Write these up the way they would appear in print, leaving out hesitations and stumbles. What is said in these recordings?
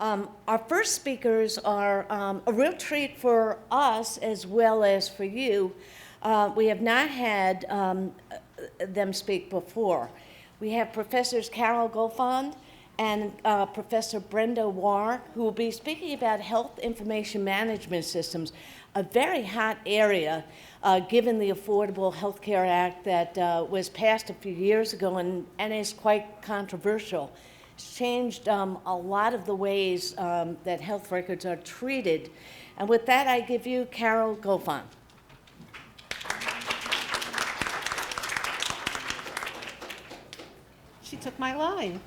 Our first speakers are a real treat for us as well as for you. We have not had them speak before. We have Professors Carol Goffand and Professor Brenda Warr, who will be speaking about health information management systems, a very hot area given the Affordable Health Care Act that was passed a few years ago and is quite controversial. It's changed a lot of the ways that health records are treated. And with that, I give you Carol Goffand. She took my line.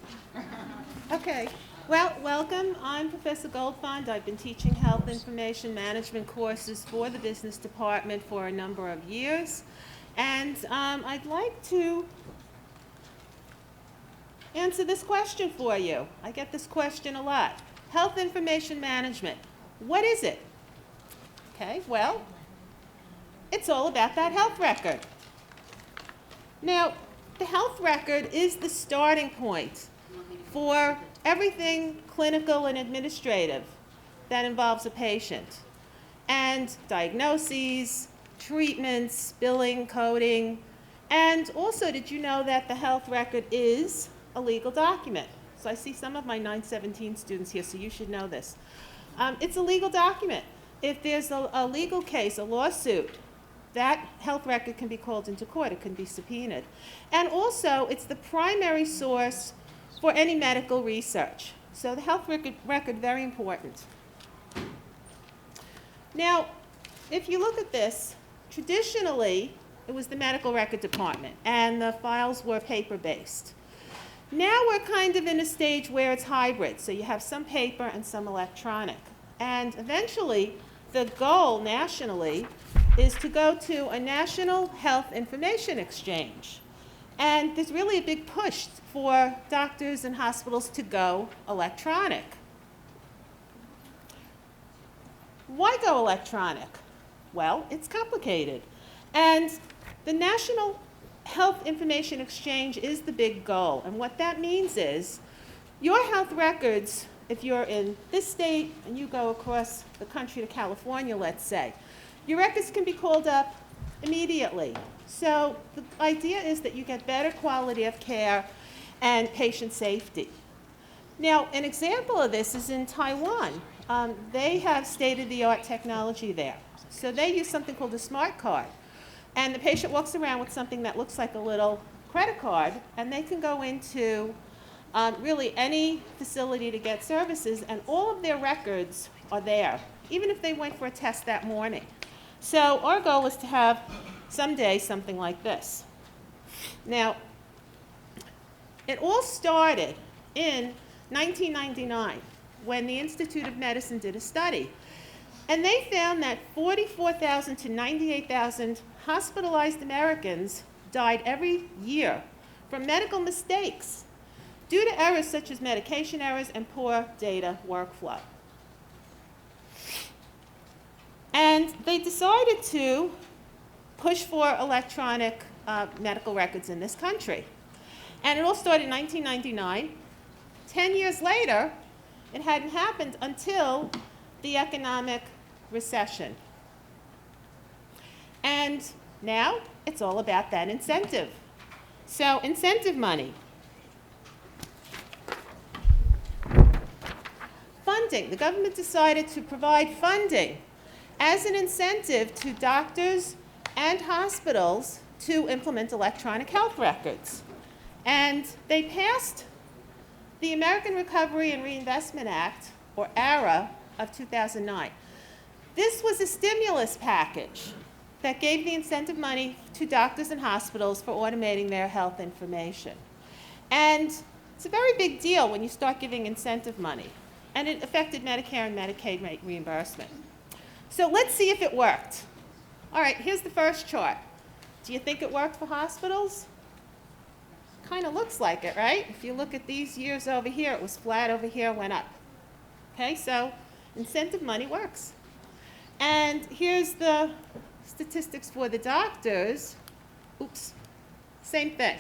Okay. Well, welcome. I'm Professor Goldfond. I've been teaching health information management courses for the business department for a number of years. And I'd like to answer this question for you. I get this question a lot. Health information management, what is it? Okay, well, it's all about that health record. Now, the health record is the starting point for everything clinical and administrative that involves a patient. And diagnoses, treatments, billing, coding, and also, did you know that the health record is a legal document? So I see some of my 917 students here, so you should know this. It's a legal document. If there's a legal case, a lawsuit, that health record can be called into court. It can be subpoenaed. And also, it's the primary source for any medical research. So the health record, very important. Now, if you look at this, traditionally, it was the medical record department, and the files were paper-based. Now we're kind of in a stage where it's hybrid, so you have some paper and some electronic. And eventually, the goal nationally is to go to a national health information exchange. And there's really a big push for doctors and hospitals to go electronic. Why go electronic? Well, it's complicated. And the National Health Information Exchange is the big goal. And what that means is your health records, if you're in this state and you go across the country to California, let's say, your records can be called up immediately. So the idea is that you get better quality of care and patient safety. Now, an example of this is in Taiwan. They have state-of-the-art technology there. So they use something called a smart card. And the patient walks around with something that looks like a little credit card, and they can go into really any facility to get services, and all of their records are there, even if they went for a test that morning. So our goal is to have someday something like this. Now, it all started in 1999 when the Institute of Medicine did a study. And they found that 44,000 to 98,000 hospitalized Americans died every year from medical mistakes due to errors such as medication errors and poor data workflow. And they decided to push for electronic medical records in this country. And it all started in 1999. 10 years later, it hadn't happened until the economic recession. And now it's all about that incentive. So incentive money. Funding. The government decided to provide funding as an incentive to doctors and hospitals to implement electronic health records. And they passed the American Recovery and Reinvestment Act, or ARRA, of 2009. This was a stimulus package that gave the incentive money to doctors and hospitals for automating their health information. And it's a very big deal when you start giving incentive money. And it affected Medicare and Medicaid reimbursement. So let's see if it worked. All right, here's the first chart. Do you think it worked for hospitals? Kind of looks like it, right? If you look at these years over here, it was flat over here, went up. Okay, so incentive money works. And here's the statistics for the doctors. Oops, same thing,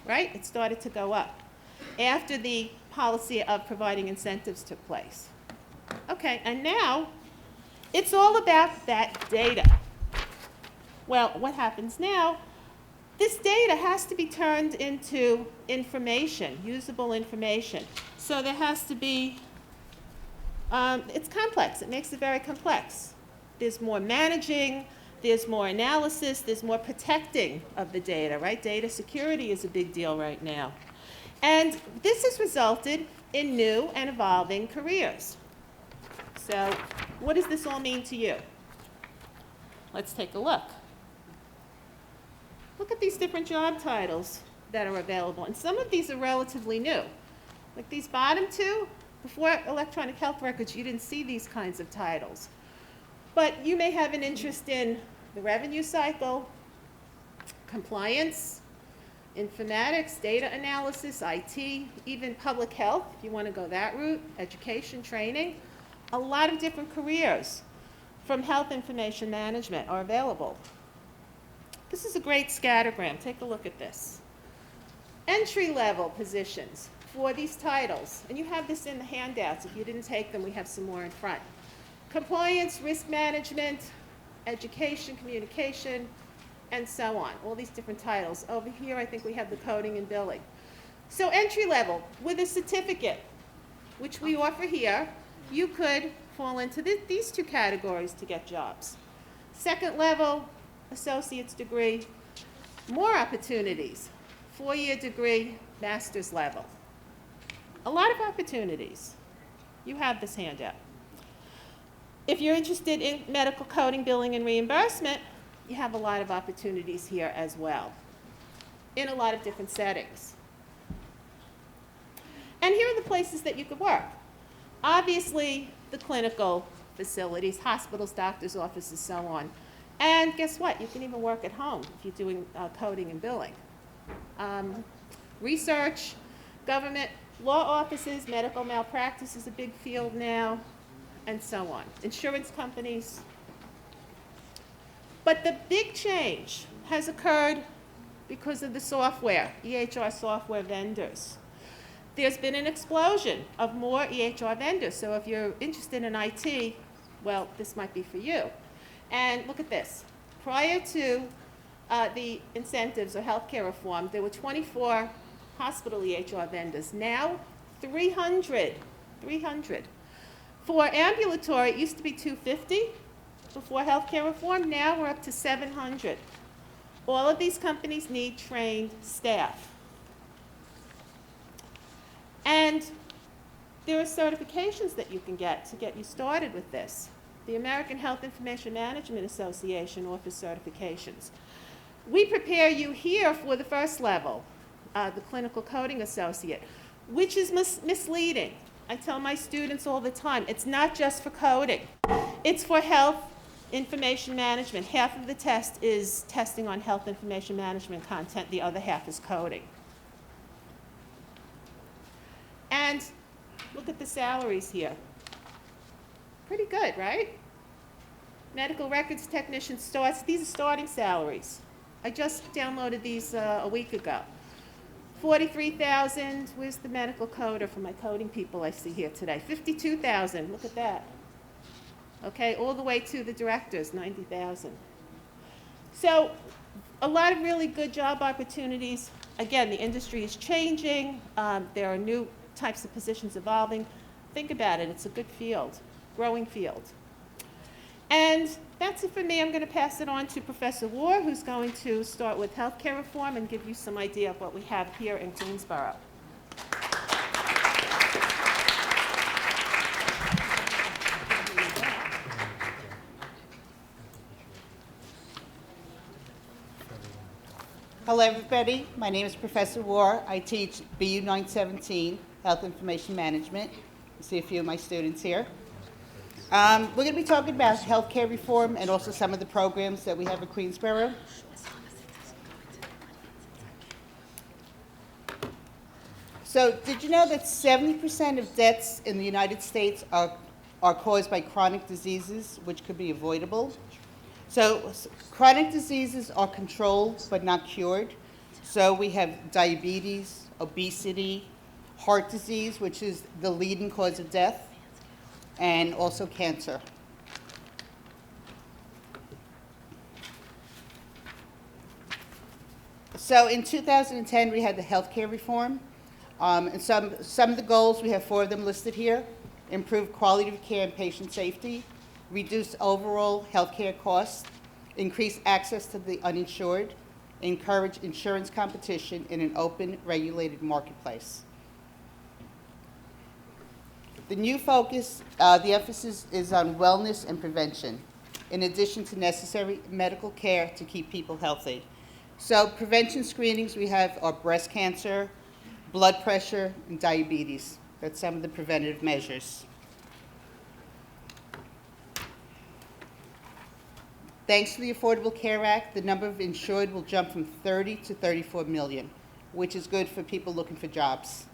right? It started to go up. After the policy of providing incentives took place. Okay, and now it's all about that data. Well, what happens now? This data has to be turned into information, usable information. So there has to be, it's complex. It makes it very complex. There's more managing, there's more analysis, there's more protecting of the data, right? Data security is a big deal right now. And this has resulted in new and evolving careers. So what does this all mean to you? Let's take a look. Look at these different job titles that are available. And some of these are relatively new. Like these bottom two, before electronic health records, you didn't see these kinds of titles. But you may have an interest in the revenue cycle, compliance, informatics, data analysis, IT, even public health, if you want to go that route, education, training. A lot of different careers from health information management are available. This is a great scattergram. Take a look at this. Entry-level positions for these titles, and you have this in the handouts. If you didn't take them, we have some more in front. Compliance, risk management, education, communication, and so on. All these different titles. Over here, I think we have the coding and billing. So entry-level, with a certificate, which we offer here, you could fall into these two categories to get jobs. Second level, associate's degree, more opportunities, 4-year degree, master's level. A lot of opportunities. You have this handout. If you're interested in medical coding, billing, and reimbursement, you have a lot of opportunities here as well, in a lot of different settings. And here are the places that you could work. Obviously, the clinical facilities, hospitals, doctors' offices, so on. And guess what? You can even work at home if you're doing coding and billing. Research, government, law offices, medical malpractice is a big field now, and so on. Insurance companies. But the big change has occurred because of the software, EHR software vendors. There's been an explosion of more EHR vendors. So if you're interested in IT, well, this might be for you. And look at this. Prior to the incentives or healthcare reform, there were 24 hospital EHR vendors. Now, 300. 300. For ambulatory, it used to be 250 before healthcare reform. Now we're up to 700. All of these companies need trained staff. And there are certifications that you can get to get you started with this. The American Health Information Management Association offers certifications. We prepare you here for the first level, the Clinical Coding Associate, which is misleading. I tell my students all the time, it's not just for coding. It's for health information management. Half of the test is testing on health information management content. The other half is coding. And look at the salaries here. Pretty good, right? Medical records technician starts, these are starting salaries. I just downloaded these a week ago. 43,000, where's the medical coder for my coding people I see here today? 52,000, look at that. Okay, all the way to the directors, 90,000. So a lot of really good job opportunities. Again, the industry is changing. There are new types of positions evolving. Think about it, it's a good field, growing field. And that's it for me. I'm going to pass it on to Professor War, who's going to start with healthcare reform and give you some idea of what we have here in Greensboro. Hello, everybody. My name is Professor War. I teach BU 917, Health Information Management. You see a few of my students here. We're going to be talking about healthcare reform and also some of the programs that we have at Queensboro. So, did you know that 70% of deaths in the United States are caused by chronic diseases, which could be avoidable? So chronic diseases are controlled but not cured. So we have diabetes, obesity, heart disease, which is the leading cause of death, and also cancer. So in 2010, we had the healthcare reform. And some of the goals, we have 4 of them listed here: improve quality of care and patient safety, reduce overall healthcare costs, increase access to the uninsured, encourage insurance competition in an open, regulated marketplace. The new focus, the emphasis is on wellness and prevention, in addition to necessary medical care to keep people healthy. So prevention screenings we have are breast cancer, blood pressure, and diabetes. That's some of the preventative measures. Thanks to the Affordable Care Act, the number of insured will jump from 30 to 34 million, which is good for people looking for jobs.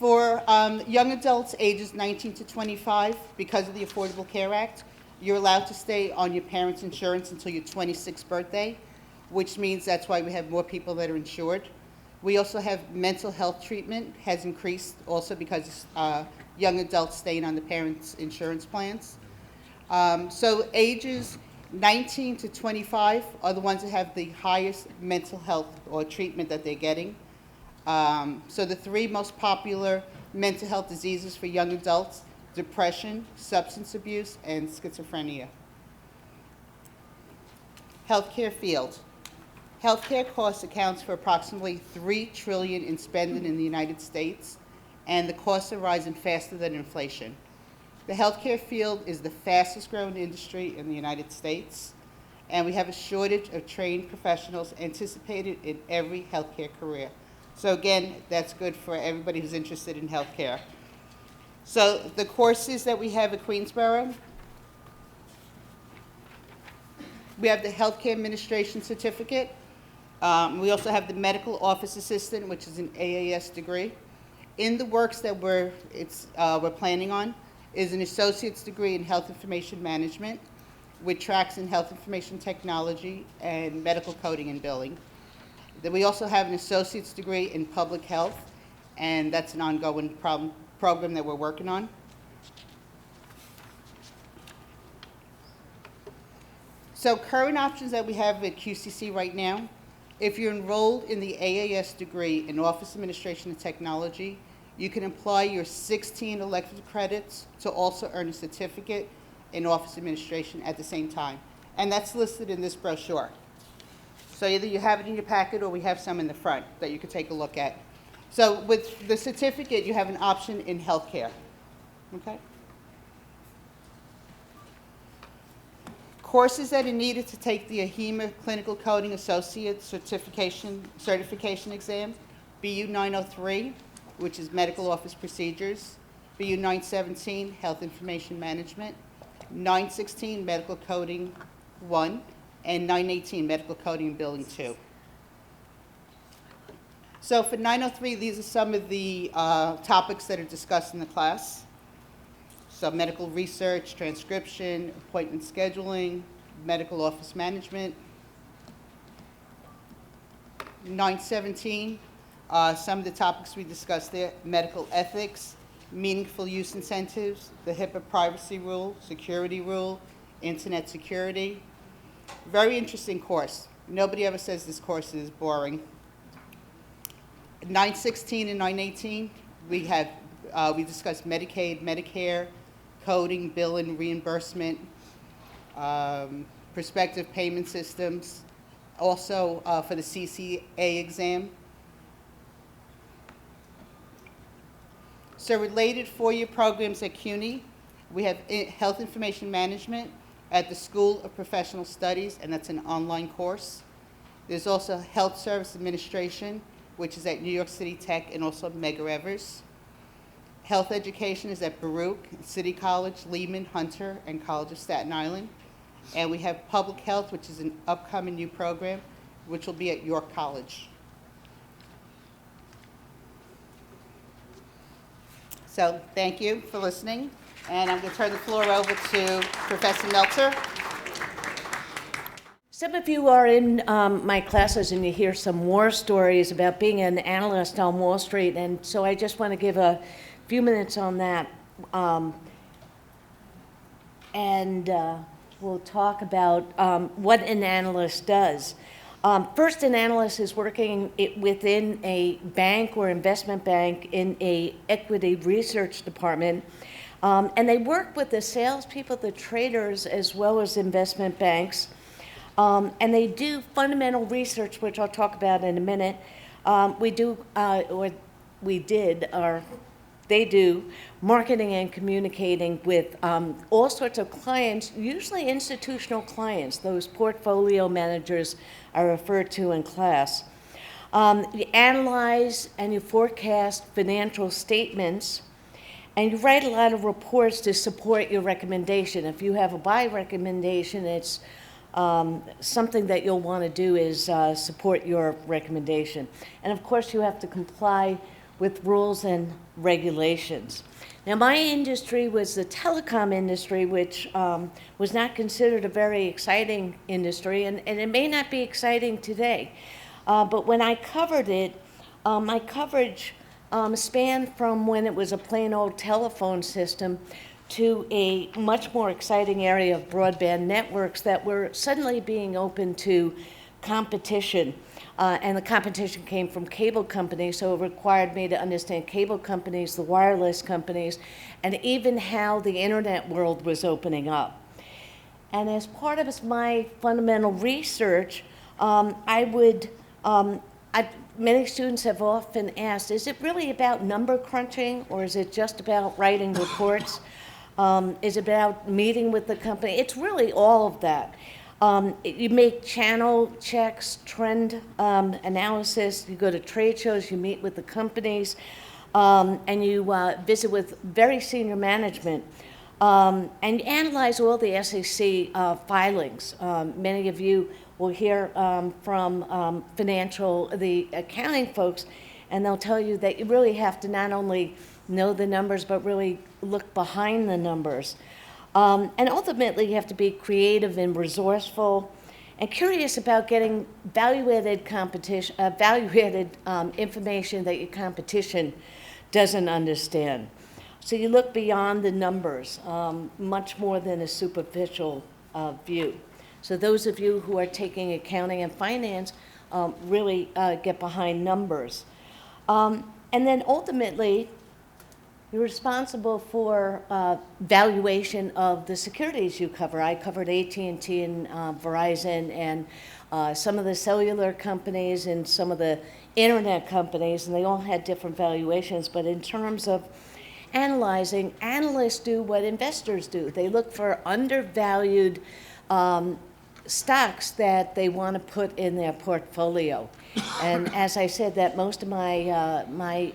For young adults ages 19 to 25, because of the Affordable Care Act, you're allowed to stay on your parents' insurance until your 26th birthday, which means that's why we have more people that are insured. We also have mental health treatment has increased also because young adults staying on the parents' insurance plans. So ages 19 to 25 are the ones that have the highest mental health or treatment that they're getting. So the 3 most popular mental health diseases for young adults: depression, substance abuse, and schizophrenia. Healthcare field. Healthcare costs accounts for approximately $3 trillion in spending in the United States, and the costs are rising faster than inflation. The healthcare field is the fastest growing industry in the United States, and we have a shortage of trained professionals anticipated in every healthcare career. So again, that's good for everybody who's interested in healthcare. So the courses that we have at Queensborough, we have the Healthcare Administration Certificate. We also have the Medical Office Assistant, which is an AAS degree. In the works that we're planning on is an associate's degree in Health Information Management with tracks in Health Information Technology and Medical Coding and Billing. Then we also have an associate's degree in Public Health, and that's an ongoing program that we're working on. So current options that we have at QCC right now: if you're enrolled in the AAS degree in Office Administration and Technology, you can apply your 16 elective credits to also earn a certificate in Office Administration at the same time. And that's listed in this brochure. So either you have it in your packet or we have some in the front that you could take a look at. So with the certificate, you have an option in healthcare. Okay? Courses that are needed to take the AHIMA Clinical Coding Associate Certification Exam: BU 903, which is Medical Office Procedures; BU 917, Health Information Management; 916, Medical Coding 1, and 918, Medical Coding and Billing 2. So for 903, these are some of the topics that are discussed in the class. So medical research, transcription, appointment scheduling, medical office management. 917, some of the topics we discussed there: medical ethics, meaningful use incentives, the HIPAA privacy rule, security rule, internet security. Very interesting course. Nobody ever says this course is boring. 916 and 918, we discussed Medicaid, Medicare, coding, billing, reimbursement, prospective payment systems, also for the CCA exam. So related four-year programs at CUNY, we have Health Information Management at the School of Professional Studies, and that's an online course. There's also Health Service Administration, which is at New York City Tech and also Medgar Evers. Health Education is at Baruch, City College, Lehman, Hunter, and College of Staten Island. And we have Public Health, which is an upcoming new program, which will be at York College. So thank you for listening, and I'm going to turn the floor over to Professor Meltzer. Some of you are in my classes and you hear some war stories about being an analyst on Wall Street, and so I just want to give a few minutes on that. And we'll talk about what an analyst does. First, an analyst is working within a bank or investment bank in a equity research department, and they work with the salespeople, the traders, as well as investment banks. And they do fundamental research, which I'll talk about in a minute. They do marketing and communicating with all sorts of clients, usually institutional clients. Those portfolio managers are referred to in class. You analyze and you forecast financial statements, and you write a lot of reports to support your recommendation. If you have a buy recommendation, it's something that you'll want to do is support your recommendation. And of course, you have to comply with rules and regulations. Now, my industry was the telecom industry, which was not considered a very exciting industry, and it may not be exciting today. But when I covered it, my coverage spanned from when it was a plain old telephone system to a much more exciting area of broadband networks that were suddenly being open to competition. And the competition came from cable companies, so it required me to understand cable companies, the wireless companies, and even how the internet world was opening up. And as part of my fundamental research, many students have often asked, is it really about number crunching, or is it just about writing reports? Is it about meeting with the company? It's really all of that. You make channel checks, trend analysis, you go to trade shows, you meet with the companies, and you visit with very senior management, and you analyze all the SEC filings. Many of you will hear from the accounting folks, and they'll tell you that you really have to not only know the numbers, but really look behind the numbers. And ultimately, you have to be creative and resourceful and curious about getting value-added information that your competition doesn't understand. So you look beyond the numbers, much more than a superficial view. So those of you who are taking accounting and finance really get behind numbers. And then ultimately, you're responsible for valuation of the securities you cover. I covered AT&T and Verizon and some of the cellular companies and some of the internet companies, and they all had different valuations. But in terms of analyzing, analysts do what investors do. They look for undervalued stocks that they want to put in their portfolio. And as I said, that most of my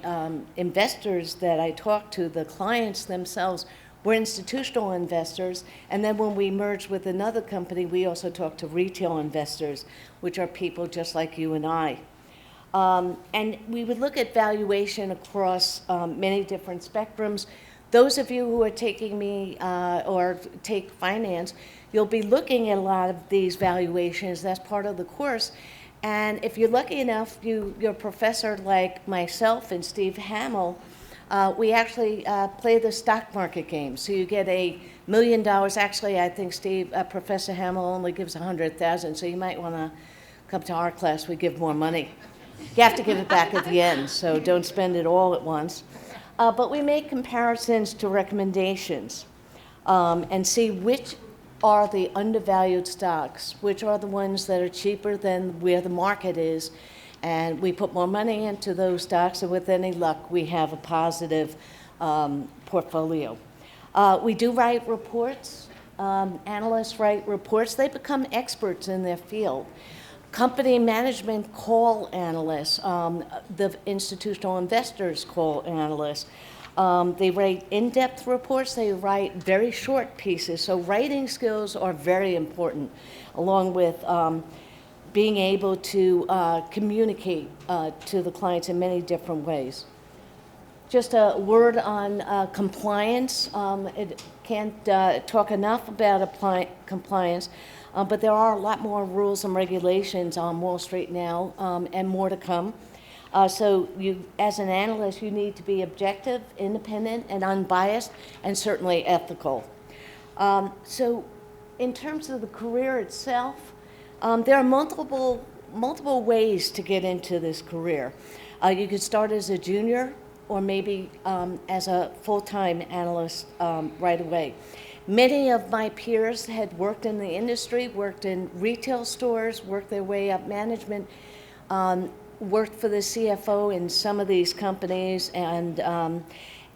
investors that I talked to, the clients themselves, were institutional investors. And then when we merged with another company, we also talked to retail investors, which are people just like you and I. And we would look at valuation across many different spectrums. Those of you who are taking me or take finance, you'll be looking at a lot of these valuations. That's part of the course. And if you're lucky enough, your professor like myself and Steve Hamill, we actually play the stock market game. So you get $1 million. Actually, I think Professor Hamill only gives $100,000. So you might want to come to our class. We give more money. You have to give it back at the end, so don't spend it all at once. But we make comparisons to recommendations and see which are the undervalued stocks, which are the ones that are cheaper than where the market is, and we put more money into those stocks, and with any luck, we have a positive portfolio. We do write reports. Analysts write reports. They become experts in their field. Company management call analysts. The institutional investors call analysts. They write in-depth reports. They write very short pieces. So writing skills are very important, along with being able to communicate to the clients in many different ways. Just a word on compliance. It can't talk enough about compliance. But there are a lot more rules and regulations on Wall Street now, and more to come. So you, as an analyst, you need to be objective, independent, and unbiased, and certainly ethical. So in terms of the career itself, there are multiple ways to get into this career. You could start as a junior or maybe as a full-time analyst right away. Many of my peers had worked in the industry, worked in retail stores, worked their way up management, worked for the CFO in some of these companies, and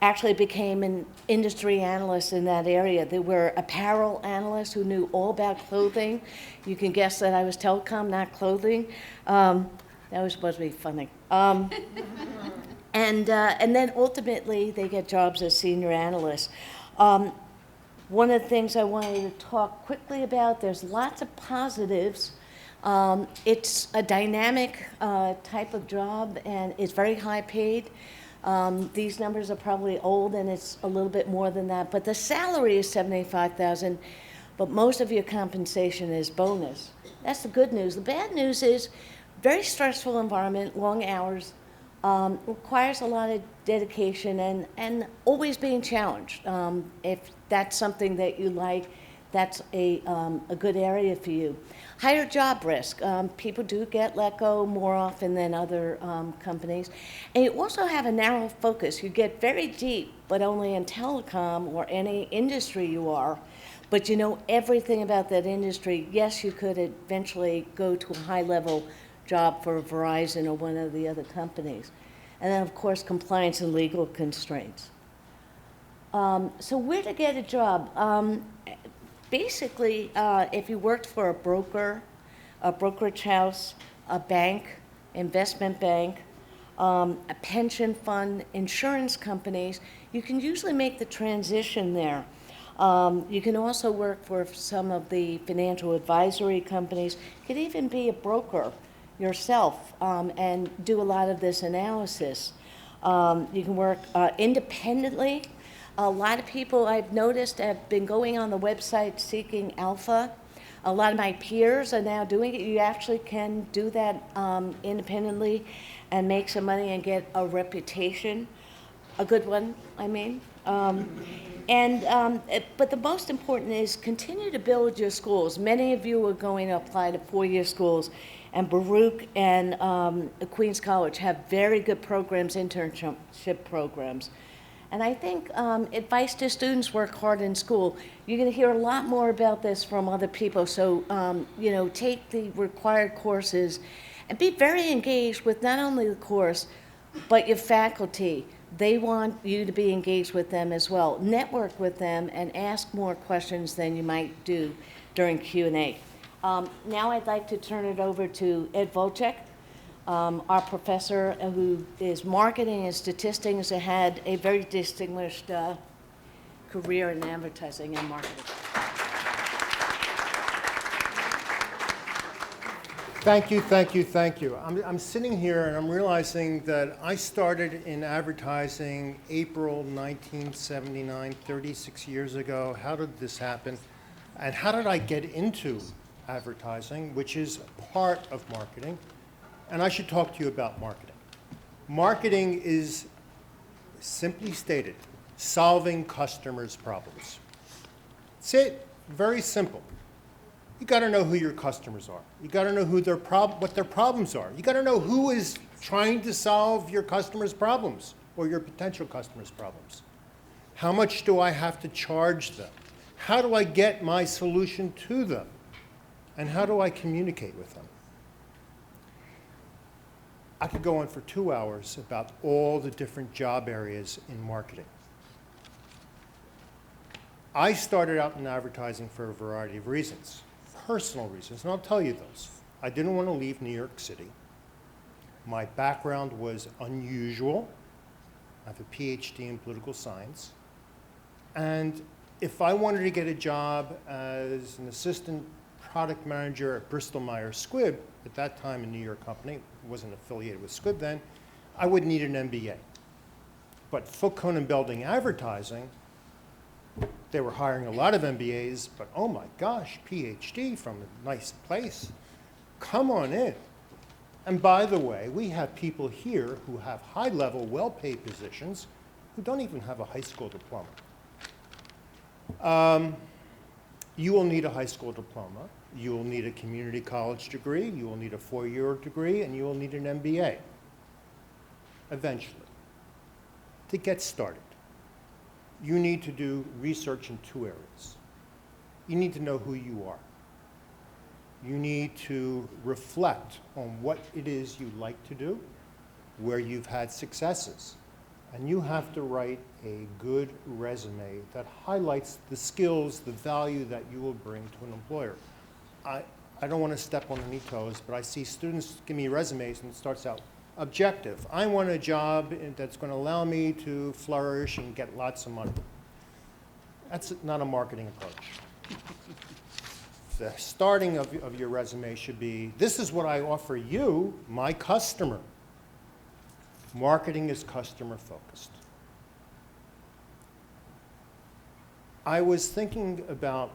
actually became an industry analyst in that area. There were apparel analysts who knew all about clothing. You can guess that I was telecom, not clothing. That was supposed to be funny. And then ultimately, they get jobs as senior analysts. One of the things I wanted to talk quickly about, there's lots of positives. It's a dynamic type of job, and it's very high paid. These numbers are probably old, and it's a little bit more than that. But the salary is $75,000, but most of your compensation is bonus. That's the good news. The bad news is very stressful environment, long hours, requires a lot of dedication and always being challenged. If that's something that you like, that's a good area for you. Higher job risk. People do get let go more often than other companies. And you also have a narrow focus. You get very deep, but only in telecom or any industry you are. But you know everything about that industry. Yes, you could eventually go to a high-level job for Verizon or one of the other companies. And then, of course, compliance and legal constraints. So where to get a job? Basically, if you worked for a broker, a brokerage house, a bank, investment bank, a pension fund, insurance companies, you can usually make the transition there. You can also work for some of the financial advisory companies. You could even be a broker yourself and do a lot of this analysis. You can work independently. A lot of people I've noticed have been going on the website seeking alpha. A lot of my peers are now doing it. You actually can do that independently and make some money and get a reputation, a good one, I mean. But the most important is continue to build your schools. Many of you are going to apply to four-year schools, and Baruch and Queens College have very good programs, internship programs. And I think advice to students: work hard in school. You're going to hear a lot more about this from other people. So, take the required courses and be very engaged with not only the course, but your faculty. They want you to be engaged with them as well. Network with them and ask more questions than you might do during Q&A. Now I'd like to turn it over to Ed Volchek, our professor who is marketing and statistics, and had a very distinguished career in advertising and marketing. Thank you, thank you, thank you. I'm sitting here and I'm realizing that I started in advertising April 1979, 36 years ago. How did this happen? And how did I get into advertising, which is part of marketing? And I should talk to you about marketing. Marketing is, simply stated, solving customers' problems. That's it, very simple. You got to know who your customers are. You got to know who what their problems are. You got to know who is trying to solve your customers' problems or your potential customers' problems. How much do I have to charge them? How do I get my solution to them? And how do I communicate with them? I could go on for 2 hours about all the different job areas in marketing. I started out in advertising for a variety of reasons. Personal reasons, and I'll tell you those. I didn't want to leave New York City. My background was unusual. I have a PhD in political science. And if I wanted to get a job as an assistant product manager at Bristol Myers Squibb, at that time a New York company, wasn't affiliated with Squibb then, I would need an MBA. But Foote Konen Belding advertising, They were hiring a lot of MBAs, but oh my gosh, PhD from a nice place. Come on in. And by the way, we have people here who have high-level, well-paid positions who don't even have a high school diploma. You will need a high school diploma. You will need a community college degree. You will need a 4-year degree, and you will need an MBA eventually to get started. You need to do research in 2 areas. You need to know who you are. You need to reflect on what it is you like to do, where you've had successes. And you have to write a good resume that highlights the skills, the value that you will bring to an employer. I don't want to step on any toes, but I see students give me resumes and it starts out objective. I want a job that's going to allow me to flourish and get lots of money. That's not a marketing approach. The starting of your resume should be, this is what I offer you, my customer. Marketing is customer focused. I was thinking about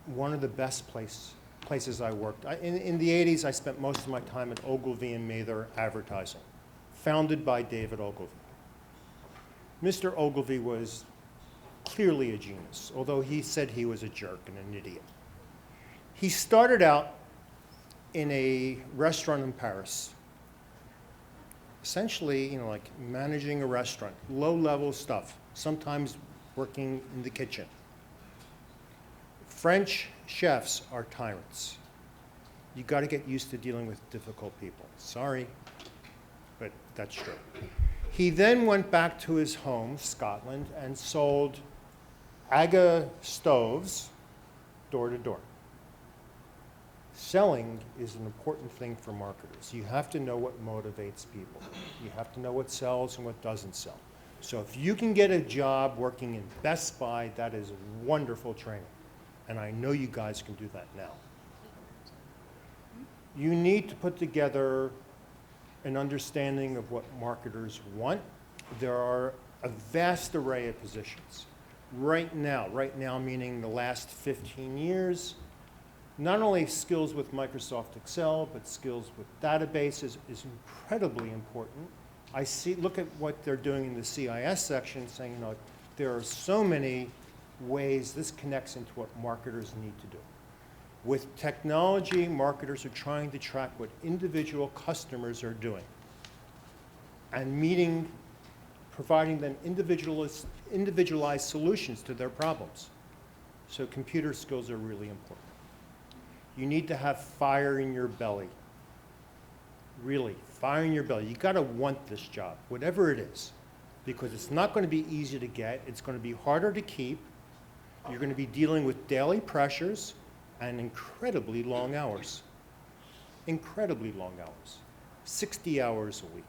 one of the best places I worked. In the 80s, I spent most of my time at Ogilvy and Mather Advertising, founded by David Ogilvy. Mr. Ogilvy was clearly a genius, although he said he was a jerk and an idiot. He started out in a restaurant in Paris, essentially, like managing a restaurant, low-level stuff, sometimes working in the kitchen. French chefs are tyrants. You got to get used to dealing with difficult people. Sorry, but that's true. He then went back to his home, Scotland, and sold AGA stoves door to door. Selling is an important thing for marketers. You have to know what motivates people. You have to know what sells and what doesn't sell. So if you can get a job working in Best Buy, that is wonderful training. And I know you guys can do that now. You need to put together an understanding of what marketers want. There are a vast array of positions. Right now meaning the last 15 years, not only skills with Microsoft Excel, but skills with databases is incredibly important. Look at what they're doing in the CIS section, saying, there are so many ways this connects into what marketers need to do. With technology, marketers are trying to track what individual customers are doing and providing them individualized solutions to their problems. So computer skills are really important. You need to have fire in your belly. Really, fire in your belly. You got to want this job, whatever it is, because it's not going to be easy to get. It's going to be harder to keep. You're going to be dealing with daily pressures and incredibly long hours. Incredibly long hours. 60 hours a week.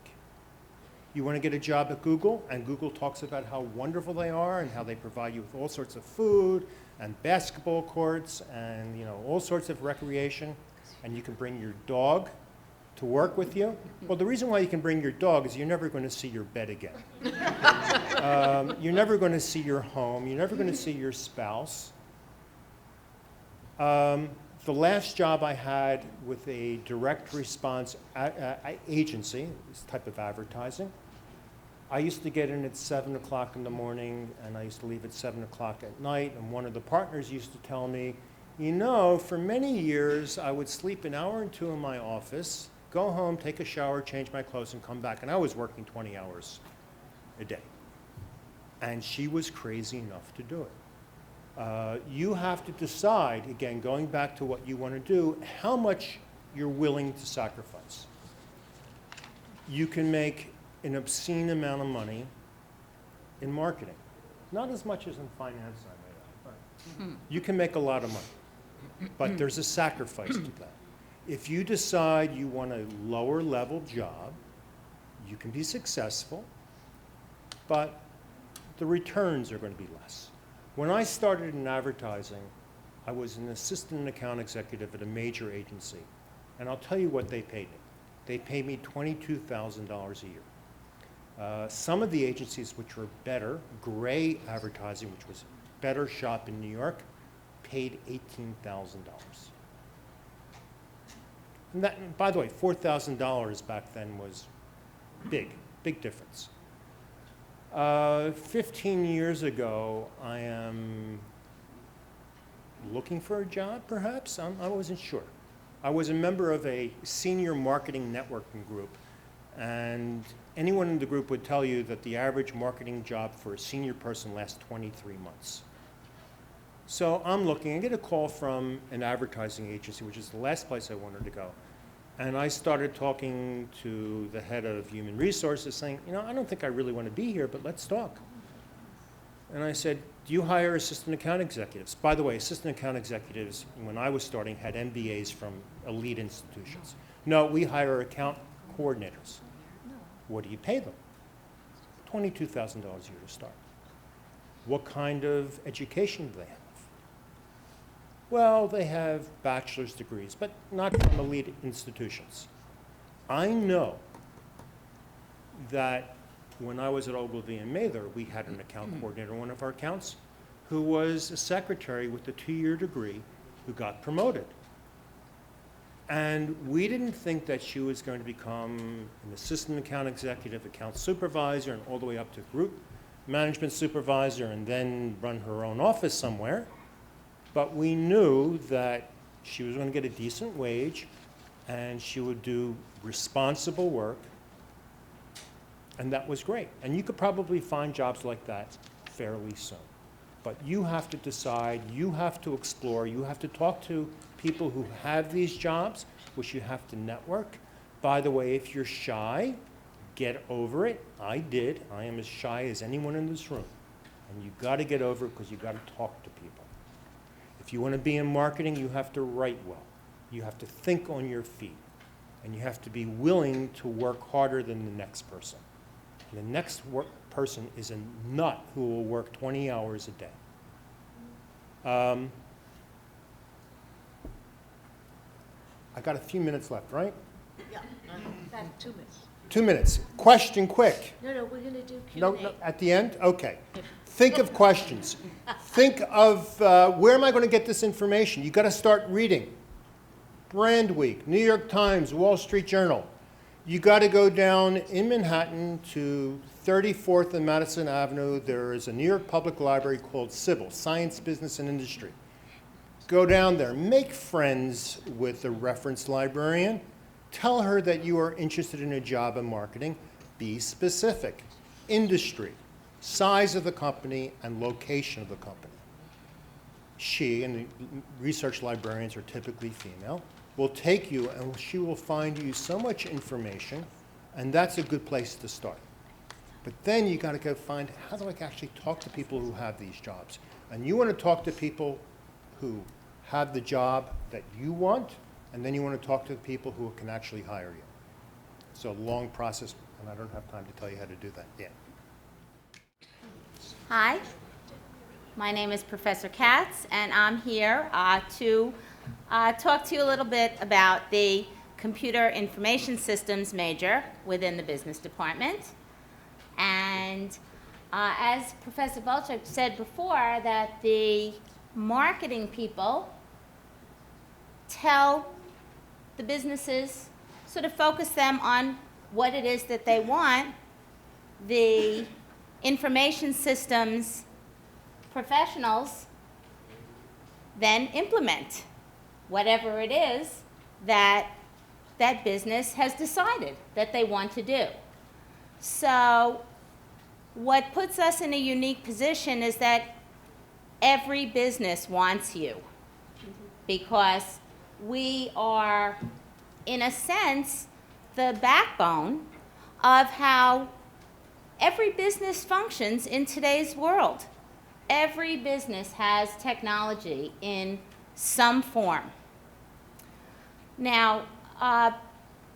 You want to get a job at Google, and Google talks about how wonderful they are and how they provide you with all sorts of food and basketball courts and all sorts of recreation, and you can bring your dog to work with you. Well, the reason why you can bring your dog is you're never going to see your bed again. You're never going to see your home. You're never going to see your spouse. The last job I had with a direct response agency, this type of advertising, I used to get in at 7 o'clock in the morning, and I used to leave at 7 o'clock at night, and one of the partners used to tell me, for many years, I would sleep an hour or two in my office, go home, take a shower, change my clothes, and come back, and I was working 20 hours a day. And she was crazy enough to do it. You have to decide, again, going back to what you want to do, how much you're willing to sacrifice. You can make an obscene amount of money in marketing. Not as much as in finance, I may add, but you can make a lot of money. But there's a sacrifice to that. If you decide you want a lower level job, you can be successful, but the returns are going to be less. When I started in advertising, I was an assistant account executive at a major agency, and I'll tell you what they paid me. They paid me $22,000 a year. Some of the agencies which were better, Gray Advertising, which was better shop in New York paid $18,000. And that, by the way, $4,000 back then was big difference. 15 years ago, I am looking for a job, perhaps? I wasn't sure. I was a member of a senior marketing networking group, and anyone in the group would tell you that the average marketing job for a senior person lasts 23 months. So I'm looking, I get a call from an advertising agency, which is the last place I wanted to go. And I started talking to the head of human resources saying, you know, I don't think I really want to be here, but let's talk. And I said, do you hire assistant account executives? By the way, assistant account executives, when I was starting, had MBAs from elite institutions. No, we hire account coordinators. What do you pay them? $22,000 a year to start. What kind of education do they have? Well, they have bachelor's degrees, but not from elite institutions. I know that when I was at Ogilvy and Mather, we had an account coordinator on one of our accounts who was a secretary with a 2-year degree who got promoted. And we didn't think that she was going to become an assistant account executive, account supervisor, and all the way up to group management supervisor, and then run her own office somewhere. But we knew that she was going to get a decent wage, and she would do responsible work, and that was great. And you could probably find jobs like that fairly soon. But you have to decide, you have to explore, you have to talk to people who have these jobs, which you have to network. By the way, if you're shy, get over it. I did. I am as shy as anyone in this room. And you've got to get over it because you've got to talk to people. If you want to be in marketing, you have to write well. You have to think on your feet. And you have to be willing to work harder than the next person. And the next person is a nut who will work 20 hours a day. I got a few minutes left, right? Yeah, about 2 minutes. 2 minutes. Question quick. No, we're going to do No, Q&A. no, at the end? Okay. Think of questions. Think of where am I going to get this information? You got to start reading. Brand Week, New York Times, Wall Street Journal. You got to go down in Manhattan to 34th and Madison Avenue. There is a New York Public Library called CBIL, Science, Business, and Industry. Go down there. Make friends with the reference librarian. Tell her that you are interested in a job in marketing. Be specific. Industry, size of the company, and location of the company. She, and the research librarians are typically female, will take you and she will find you so much information, and that's a good place to start. But then you got to go find, how do I actually talk to people who have these jobs? And you want to talk to people who have the job that you want, and then you want to talk to the people who can actually hire you. So a long process, and I don't have time to tell you how to do that. Yeah. Hi, my name is Professor Katz, and I'm here to talk to you a little bit about the Computer Information Systems major within the Business Department. And as Professor Volchek said before, that the marketing people tell the businesses, sort of focus them on what it is that they want. The information systems professionals then implement whatever it is that that business has decided that they want to do. So what puts us in a unique position is that every business wants you, because we are, in a sense, the backbone of how every business functions in today's world. Every business has technology in some form. Now,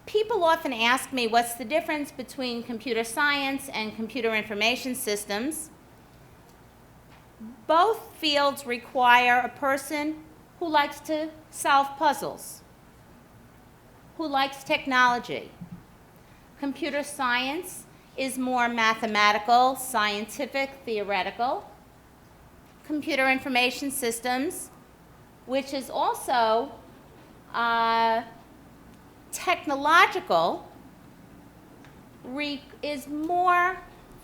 people often ask me what's the difference between computer science and computer information systems. Both fields require a person who likes to solve puzzles, who likes technology. Computer science is more mathematical, scientific, theoretical. computer information systems, which is also technological, is more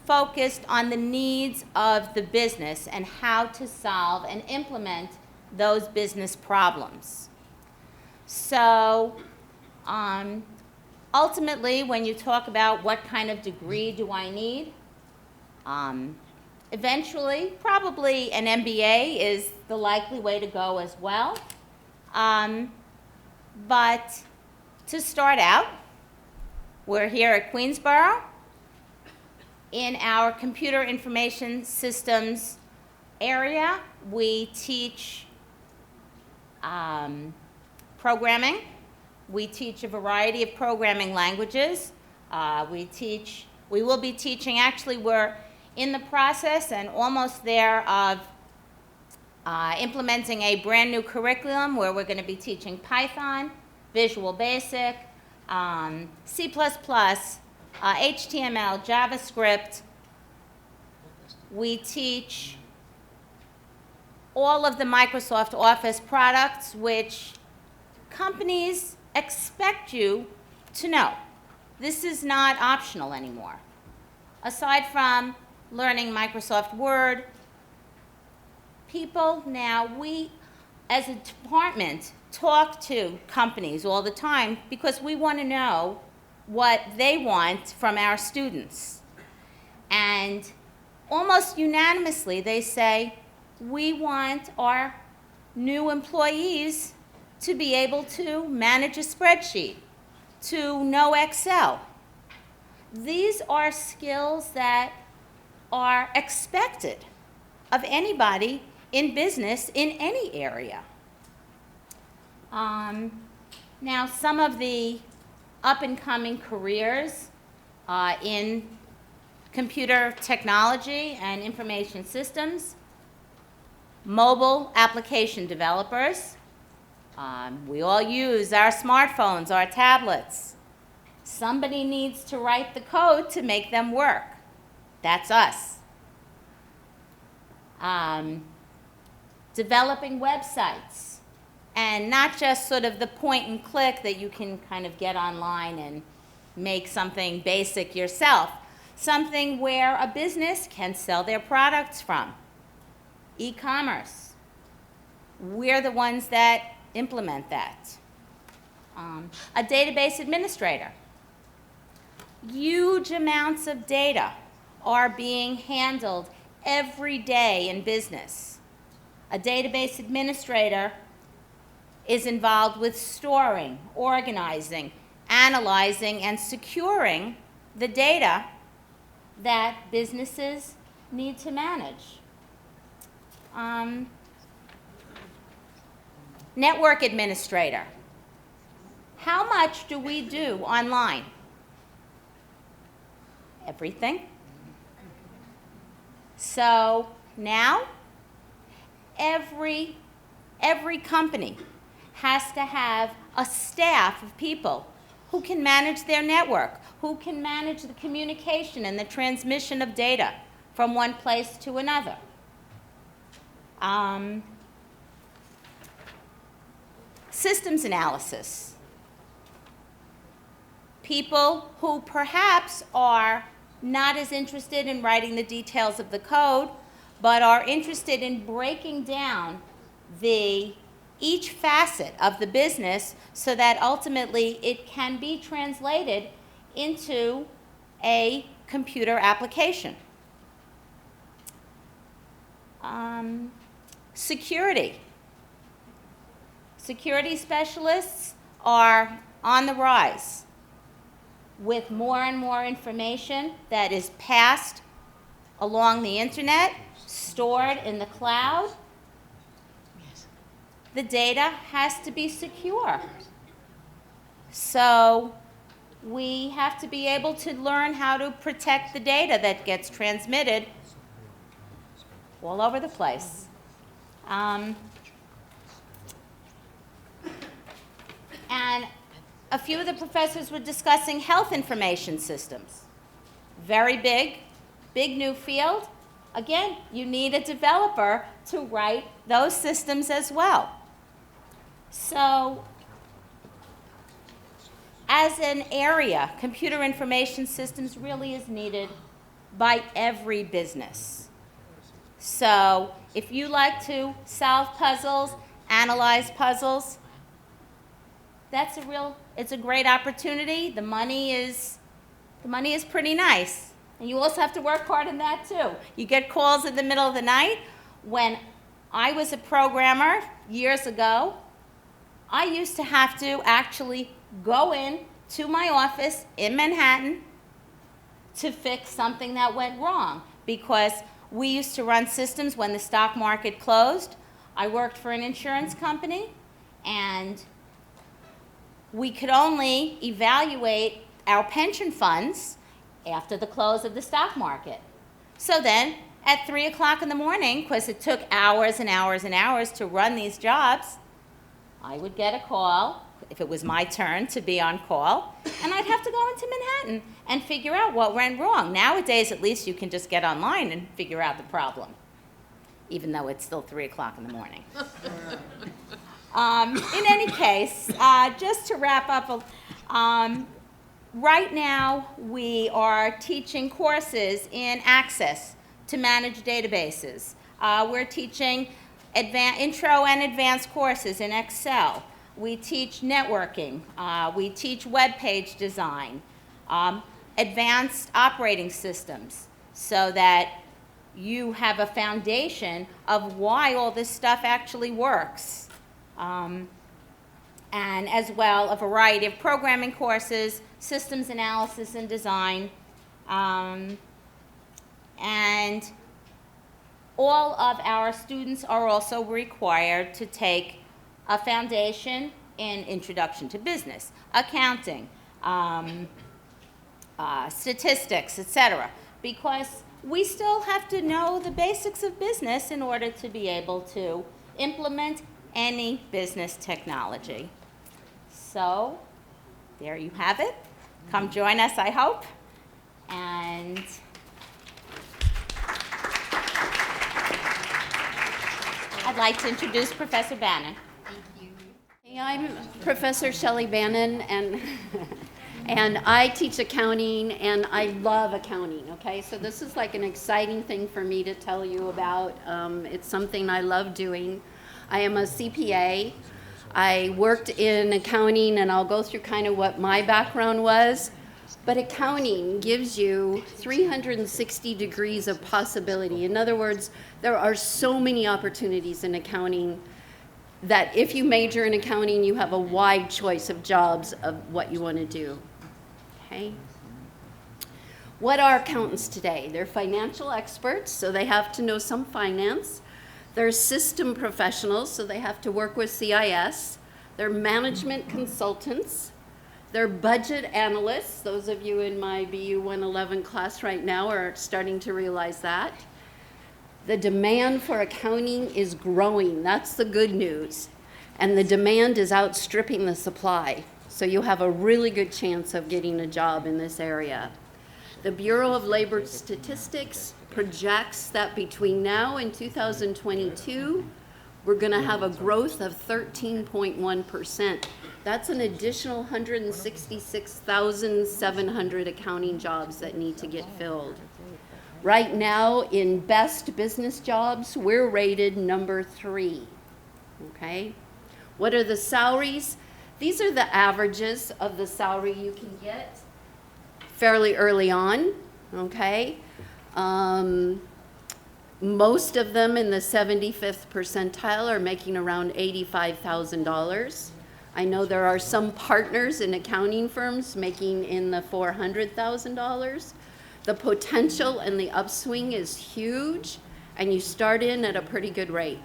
focused on the needs of the business and how to solve and implement those business problems. So ultimately, when you talk about what kind of degree do I need, eventually, probably an MBA is the likely way to go as well. But to start out, we're here at Queensborough. In our computer information systems area, we teach programming. We teach a variety of programming languages. We will be teaching, actually we're in the process and almost there of implementing a brand new curriculum where we're going to be teaching Python, Visual Basic, C++, HTML, JavaScript. We teach all of the Microsoft Office products which companies expect you to know. This is not optional anymore. Aside from learning Microsoft Word, people now, we as a department talk to companies all the time because we want to know what they want from our students. And almost unanimously they say, we want our new employees to be able to manage a spreadsheet, to know Excel. These are skills that are expected of anybody in business in any area. Now, some of the up-and-coming careers in computer technology and information systems, mobile application developers. We all use our smartphones, our tablets. Somebody needs to write the code to make them work. That's us. Developing websites. And not just sort of the point and click that you can kind of get online and make something basic yourself. Something where a business can sell their products from. E-commerce. We're the ones that implement that. A database administrator. Huge amounts of data are being handled every day in business. A database administrator is involved with storing, organizing, analyzing, and securing the data that businesses need to manage. Network administrator. How much do we do online? Everything. So now, every company has to have a staff of people who can manage their network, who can manage the communication and the transmission of data from one place to another. Systems analysis. People who perhaps are not as interested in writing the details of the code, but are interested in breaking down each facet of the business so that ultimately it can be translated into a computer application. Security. Security specialists are on the rise with more and more information that is passed along the internet, stored in the cloud. The data has to be secure. So we have to be able to learn how to protect the data that gets transmitted all over the place. And a few of the professors were discussing health information systems. Very big new field. Again, you need a developer to write those systems as well. So, as an area, computer information systems really is needed by every business. So, if you like to solve puzzles, analyze puzzles, it's a great opportunity. The money is pretty nice. And you also have to work hard in that too. You get calls in the middle of the night. When I was a programmer years ago, I used to have to actually go in to my office in Manhattan to fix something that went wrong, because we used to run systems when the stock market closed. I worked for an insurance company, and we could only evaluate our pension funds after the close of the stock market. So then, at 3 o'clock in the morning, because it took hours and hours and hours to run these jobs, I would get a call, if it was my turn to be on call, and I'd have to go into Manhattan and figure out what went wrong. Nowadays, at least you can just get online and figure out the problem, even though it's still 3 o'clock in the morning. In any case, just to wrap up, right now we are teaching courses in Access to manage databases. We're teaching intro and advanced courses in Excel. We teach networking. We teach web page design, advanced operating systems, so that you have a foundation of why all this stuff actually works. And as well, a variety of programming courses, systems analysis and design, and all of our students are also required to take a foundation in Introduction to Business, accounting, statistics, etc., because we still have to know the basics of business in order to be able to implement any business technology. So, there you have it. Come join us, I hope. And I'd like to introduce Professor Bannon. Hey, I'm Professor Shelley Bannon, and I teach accounting, and I love accounting, okay? So this is like an exciting thing for me to tell you about. It's something I love doing. I am a CPA. I worked in accounting, and I'll go through kind of what my background was. But accounting gives you 360 degrees of possibility. In other words, there are so many opportunities in accounting that if you major in accounting, you have a wide choice of jobs of what you want to do. Okay? What are accountants today? They're financial experts, so they have to know some finance. They're system professionals, so they have to work with CIS. They're management consultants. They're budget analysts. Those of you in my BU 111 class right now are starting to realize that. The demand for accounting is growing. That's the good news. And the demand is outstripping the supply. So you have a really good chance of getting a job in this area. The Bureau of Labor Statistics projects that between now and 2022, we're going to have a growth of 13.1%. That's an additional 166,700 accounting jobs that need to get filled. Right now, in best business jobs, we're rated number 3, okay? What are the salaries? These are the averages of the salary you can get fairly early on, okay? Most of them in the 75th percentile are making around $85,000. I know there are some partners in accounting firms making in the $400,000. The potential and the upswing is huge, and you start in at a pretty good rate.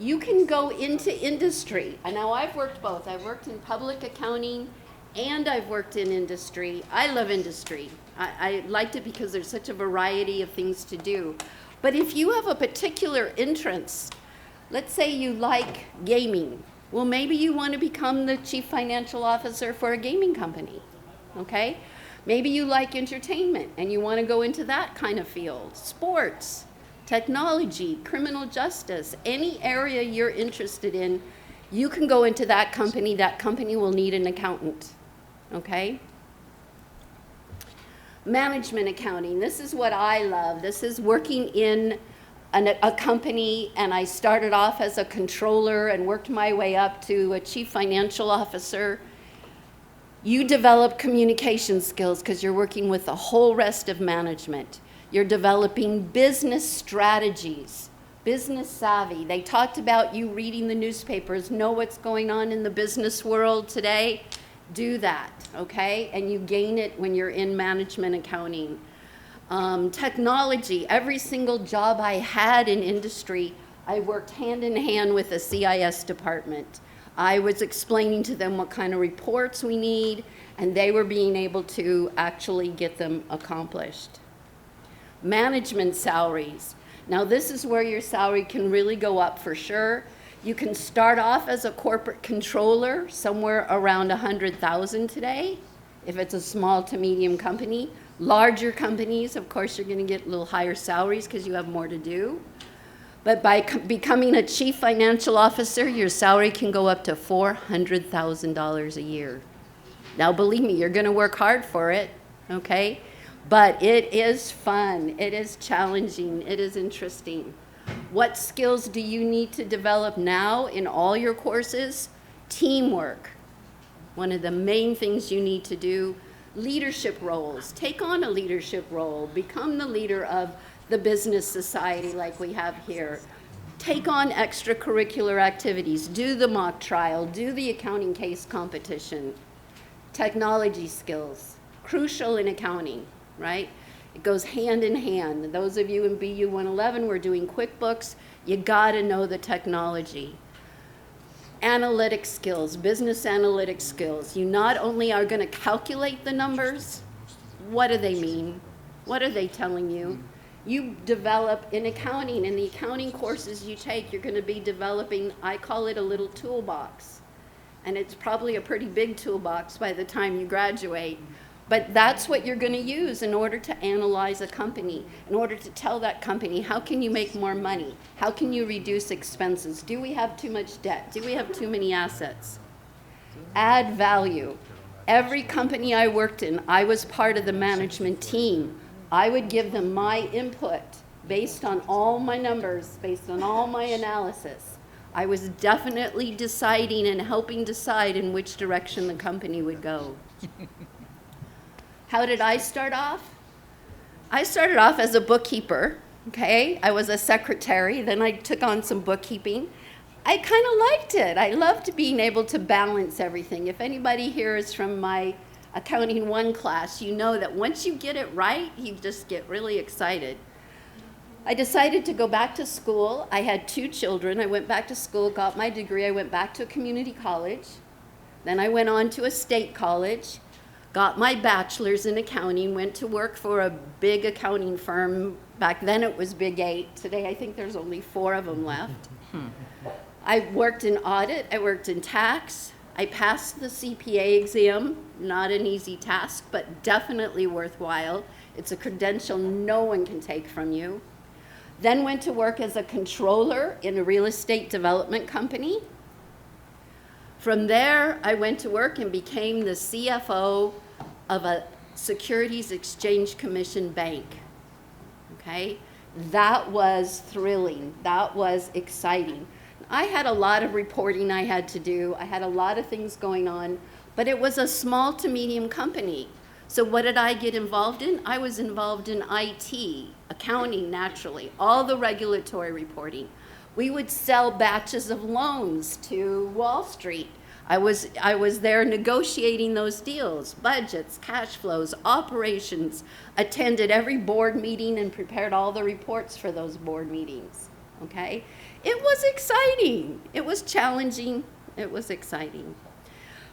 You can go into industry. And now I've worked both. I've worked in public accounting and I've worked in industry. I love industry. I liked it because there's such a variety of things to do. But if you have a particular interest, let's say you like gaming, well, maybe you want to become the chief financial officer for a gaming company, okay? Maybe you like entertainment and you want to go into that kind of field. Sports, technology, criminal justice, any area you're interested in, you can go into that company. That company will need an accountant, okay? Management accounting, this is what I love. This is working in a company, and I started off as a controller and worked my way up to a chief financial officer. You develop communication skills because you're working with the whole rest of management. You're developing business strategies, business savvy. They talked about you reading the newspapers, know what's going on in the business world today. Do that, okay? And you gain it when you're in management accounting. Technology, every single job I had in industry, I worked hand in hand with the CIS department. I was explaining to them what kind of reports we need, and they were being able to actually get them accomplished. Management salaries. Now this is where your salary can really go up for sure. You can start off as a corporate controller somewhere around 100,000 today, if it's a small to medium company. Larger companies, of course, you're gonna get a little higher salaries because you have more to do. But by becoming a chief financial officer, your salary can go up to $400,000 a year. Now, believe me, you're gonna work hard for it, okay? But it is fun, it is challenging, it is interesting. What skills do you need to develop now in all your courses? Teamwork, one of the main things you need to do. Leadership roles, take on a leadership role, become the leader of the business society like we have here. Take on extracurricular activities, do the mock trial, do the accounting case competition. Technology skills, crucial in accounting, right? It goes hand in hand. Those of you in BU 111, we're doing QuickBooks, you gotta know the technology. Analytic skills, business analytic skills. You not only are gonna calculate the numbers, what do they mean? What are they telling you? You develop in accounting, in the accounting courses you take, you're gonna be developing, I call it a little toolbox. And it's probably a pretty big toolbox by the time you graduate. But that's what you're gonna use in order to analyze a company, in order to tell that company, how can you make more money? How can you reduce expenses? Do we have too much debt? Do we have too many assets? Add value. Every company I worked in, I was part of the management team. I would give them my input based on all my numbers, based on all my analysis. I was definitely deciding and helping decide in which direction the company would go. How did I start off? I started off as a bookkeeper, okay? I was a secretary, then I took on some bookkeeping. I kind of liked it. I loved being able to balance everything. If anybody here is from my Accounting 1 class, you know that once you get it right, you just get really excited. I decided to go back to school. I had 2 children. I went back to school, got my degree. I went back to a community college. Then I went on to a state college. Got my bachelor's in accounting, went to work for a big accounting firm. Back then it was Big 8. Today I think there's only 4 of them left. I worked in audit, I worked in tax. I passed the CPA exam, not an easy task, but definitely worthwhile. It's a credential no one can take from you. Then went to work as a controller in a real estate development company. From there, I went to work and became the CFO of a Securities Exchange Commission bank, okay? That was thrilling, that was exciting. I had a lot of reporting I had to do, I had a lot of things going on, but it was a small to medium company. So what did I get involved in? I was involved in IT, accounting naturally, all the regulatory reporting. We would sell batches of loans to Wall Street. I was there negotiating those deals, budgets, cash flows, operations, attended every board meeting and prepared all the reports for those board meetings, okay? It was exciting. It was challenging. It was exciting.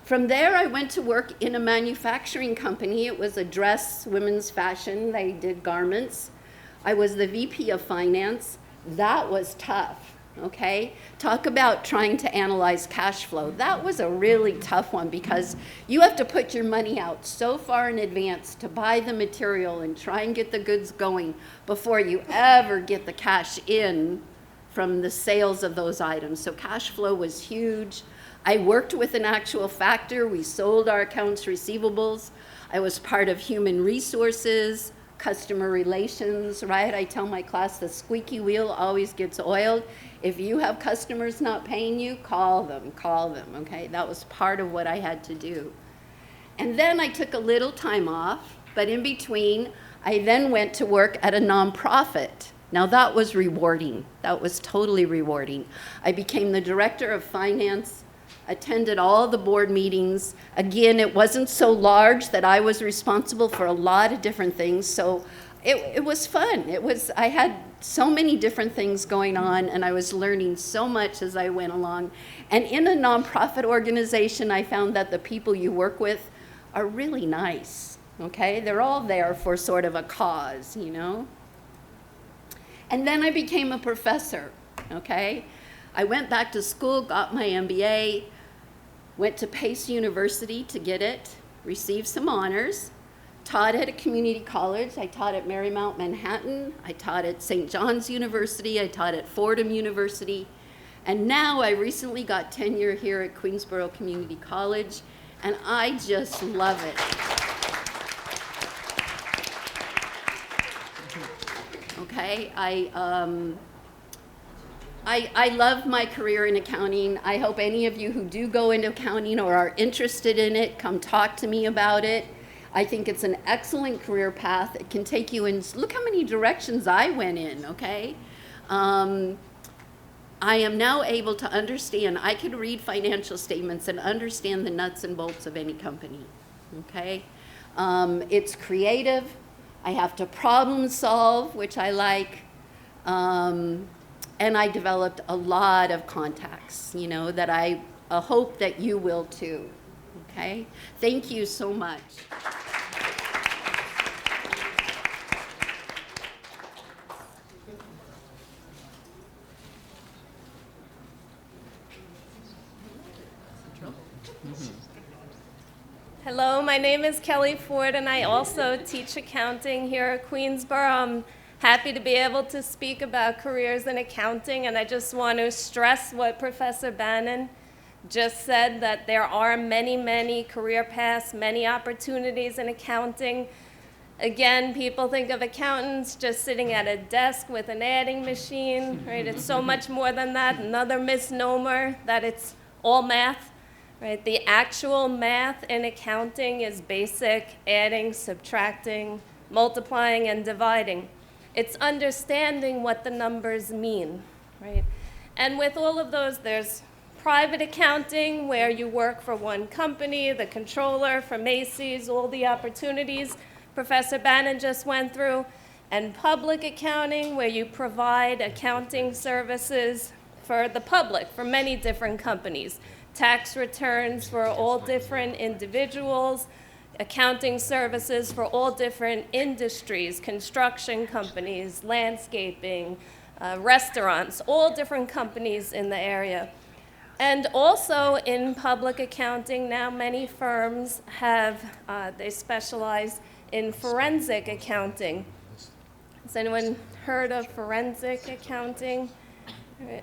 From there, I went to work in a manufacturing company. It was a dress, women's fashion. They did garments. I was the VP of finance. That was tough. okay? Talk about trying to analyze cash flow. That was a really tough one because you have to put your money out so far in advance to buy the material and try and get the goods going before you ever get the cash in from the sales of those items. So cash flow was huge. I worked with an actual factor. We sold our accounts receivables. I was part of human resources, customer relations, right? I tell my class the squeaky wheel always gets oiled. If you have customers not paying you, call them, okay? That was part of what I had to do. And then I took a little time off, but in between, I then went to work at a nonprofit. Now that was rewarding. That was totally rewarding. I became the director of finance, attended all the board meetings. Again, it wasn't so large that I was responsible for a lot of different things, so it was fun. I had so many different things going on, and I was learning so much as I went along. And in a nonprofit organization, I found that the people you work with are really nice, okay? They're all there for sort of a cause, you know? And then I became a professor, okay? I went back to school, got my MBA, went to Pace University to get it, received some honors, taught at a community college. I taught at Marymount Manhattan. I taught at St. John's University. I taught at Fordham University. And now I recently got tenure here at Queensborough Community College, and I just love it. Okay, I love my career in accounting. I hope any of you who do go into accounting or are interested in it, come talk to me about it. I think it's an excellent career path. It can take you in, look how many directions I went in, okay? I am now able to understand, I can read financial statements and understand the nuts and bolts of any company, okay? It's creative. I have to problem solve, which I like. And I developed a lot of contacts, you know, that I hope that you will too, okay? Thank you so much. Hello, my name is Kelly Ford, and I also teach accounting here at Queensborough. I'm happy to be able to speak about careers in accounting, and I just want to stress what Professor Bannon just said, that there are many, many career paths, many opportunities in accounting. Again, people think of accountants just sitting at a desk with an adding machine, right? It's so much more than that. Another misnomer that it's all math. Right, the actual math in accounting is basic adding, subtracting, multiplying, and dividing. It's understanding what the numbers mean, right? And with all of those, there's private accounting, where you work for one company, the controller for Macy's, all the opportunities Professor Bannon just went through, and public accounting, where you provide accounting services for the public, for many different companies. Tax returns for all different individuals, accounting services for all different industries, construction companies, landscaping, restaurants, all different companies in the area. And also in public accounting, now many firms have, they specialize in forensic accounting. Has anyone heard of forensic accounting?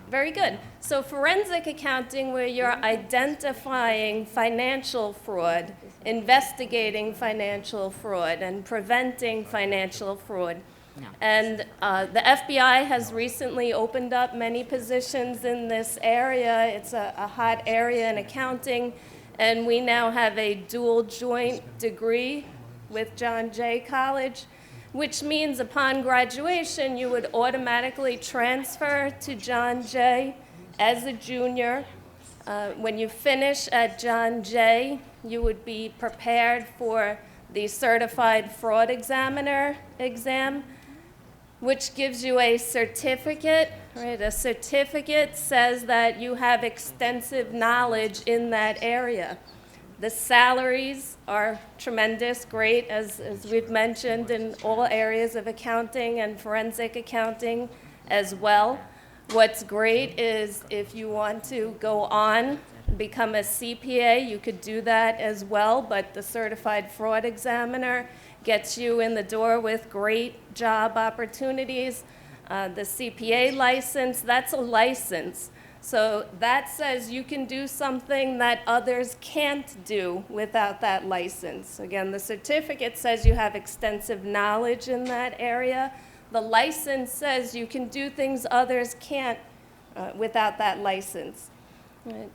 Very good. So forensic accounting, where you're identifying financial fraud, investigating financial fraud, and preventing financial fraud. And the FBI has recently opened up many positions in this area. It's a hot area in accounting, and we now have a dual joint degree with John Jay College, which means upon graduation, you would automatically transfer to John Jay as a junior. When you finish at John Jay, you would be prepared for the Certified Fraud Examiner exam, which gives you a certificate, right? A certificate says that you have extensive knowledge in that area. The salaries are tremendous, great, as we've mentioned, in all areas of accounting and forensic accounting as well. What's great is if you want to go on, become a CPA, you could do that as well, but the Certified Fraud Examiner gets you in the door with great job opportunities. The CPA license, that's a license. So that says you can do something that others can't do without that license. Again, the certificate says you have extensive knowledge in that area. The license says you can do things others can't without that license.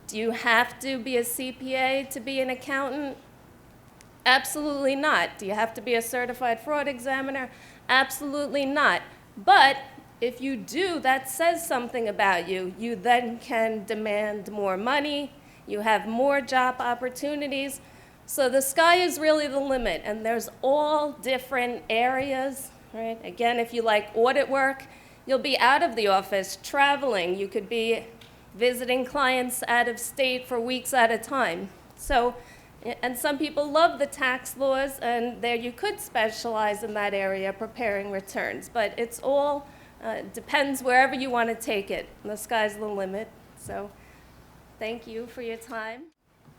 Do you have to be a CPA to be an accountant? Absolutely not. Do you have to be a certified fraud examiner? Absolutely not. But if you do, that says something about you. You then can demand more money. You have more job opportunities. So the sky is really the limit, and there's all different areas, right? Again, if you like audit work, you'll be out of the office, traveling. You could be visiting clients out of state for weeks at a time. So, and some people love the tax laws, and there you could specialize in that area, preparing returns. But it's all depends wherever you want to take it. The sky's the limit. So thank you for your time.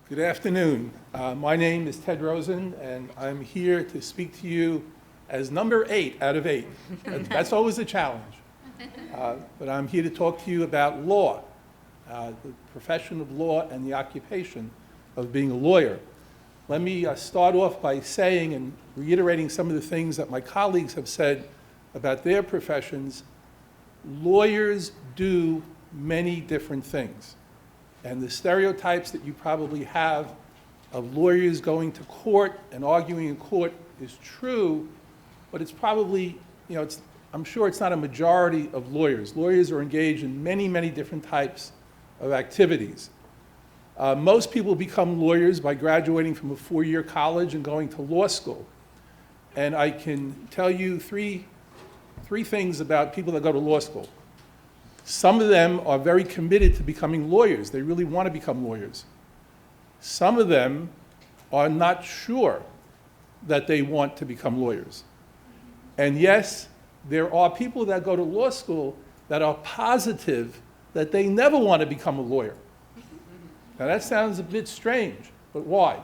Good afternoon. My name is Ted Rosen, and I'm here to speak to you as number 8 out of 8. That's always a challenge. But I'm here to talk to you about law, the profession of law and the occupation of being a lawyer. Let me start off by saying and reiterating some of the things that my colleagues have said about their professions. Lawyers do many different things. And the stereotypes that you probably have of lawyers going to court and arguing in court is true, but it's probably, I'm sure it's not a majority of lawyers. Lawyers are engaged in many, many different types of activities. Most people become lawyers by graduating from a 4-year college and going to law school. And I can tell you three things about people that go to law school. Some of them are very committed to becoming lawyers. They really want to become lawyers. Some of them are not sure that they want to become lawyers. And yes, there are people that go to law school that are positive that they never want to become a lawyer. Now that sounds a bit strange, but why?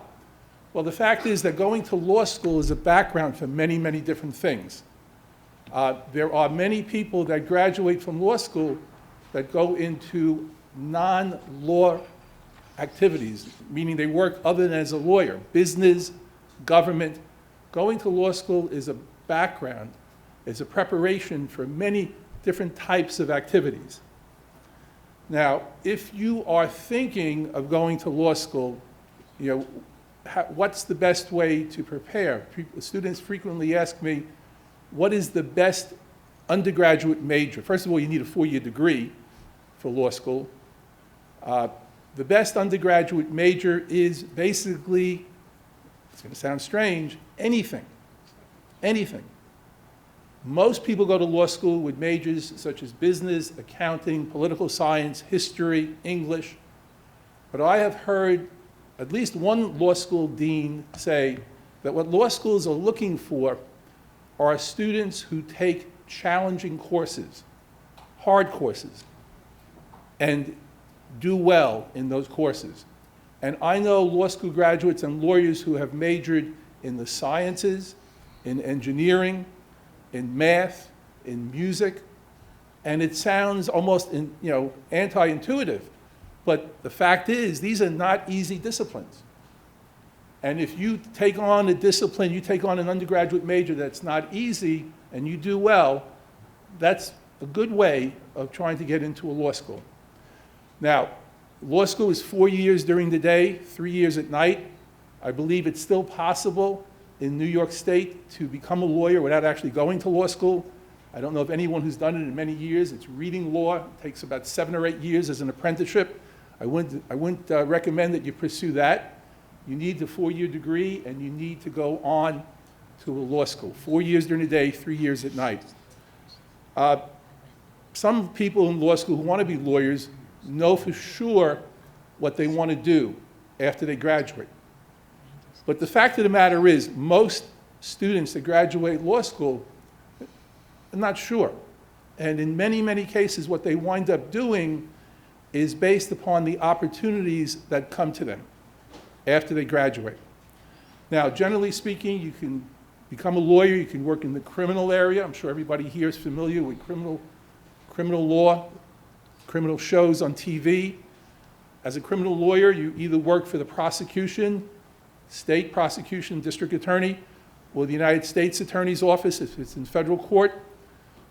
Well, the fact is that going to law school is a background for many, many different things. There are many people that graduate from law school that go into non-law activities, meaning they work other than as a lawyer, business, government. Going to law school is a background, is a preparation for many different types of activities. Now, if you are thinking of going to law school, what's the best way to prepare? Students frequently ask me, what is the best undergraduate major? First of all, you need a 4-year degree for law school. The best undergraduate major is basically, it's going to sound strange, anything. Anything. Most people go to law school with majors such as business, accounting, political science, history, English. But I have heard at least one law school dean say that what law schools are looking for are students who take challenging courses, hard courses, and do well in those courses. And I know law school graduates and lawyers who have majored in the sciences, in engineering, in math, in music, and it sounds almost anti-intuitive, but the fact is these are not easy disciplines. And if you take on a discipline, you take on an undergraduate major that's not easy, and you do well, that's a good way of trying to get into a law school. Now, law school is 4 years during the day, 3 years at night. I believe it's still possible in New York State to become a lawyer without actually going to law school. I don't know of anyone who's done it in many years. It's reading law. It takes about 7 or 8 years as an apprenticeship. I wouldn't recommend that you pursue that. You need the 4-year degree, and you need to go on to a law school. 4 years during the day, 3 years at night. Some people in law school who want to be lawyers know for sure what they want to do after they graduate. But the fact of the matter is, most students that graduate law school are not sure. And in many, many cases, what they wind up doing is based upon the opportunities that come to them after they graduate. Now, generally speaking, you can become a lawyer, you can work in the criminal area. I'm sure everybody here is familiar with criminal law, criminal shows on TV. As a criminal lawyer, you either work for the prosecution, state prosecution, district attorney, or the United States Attorney's Office if it's in federal court,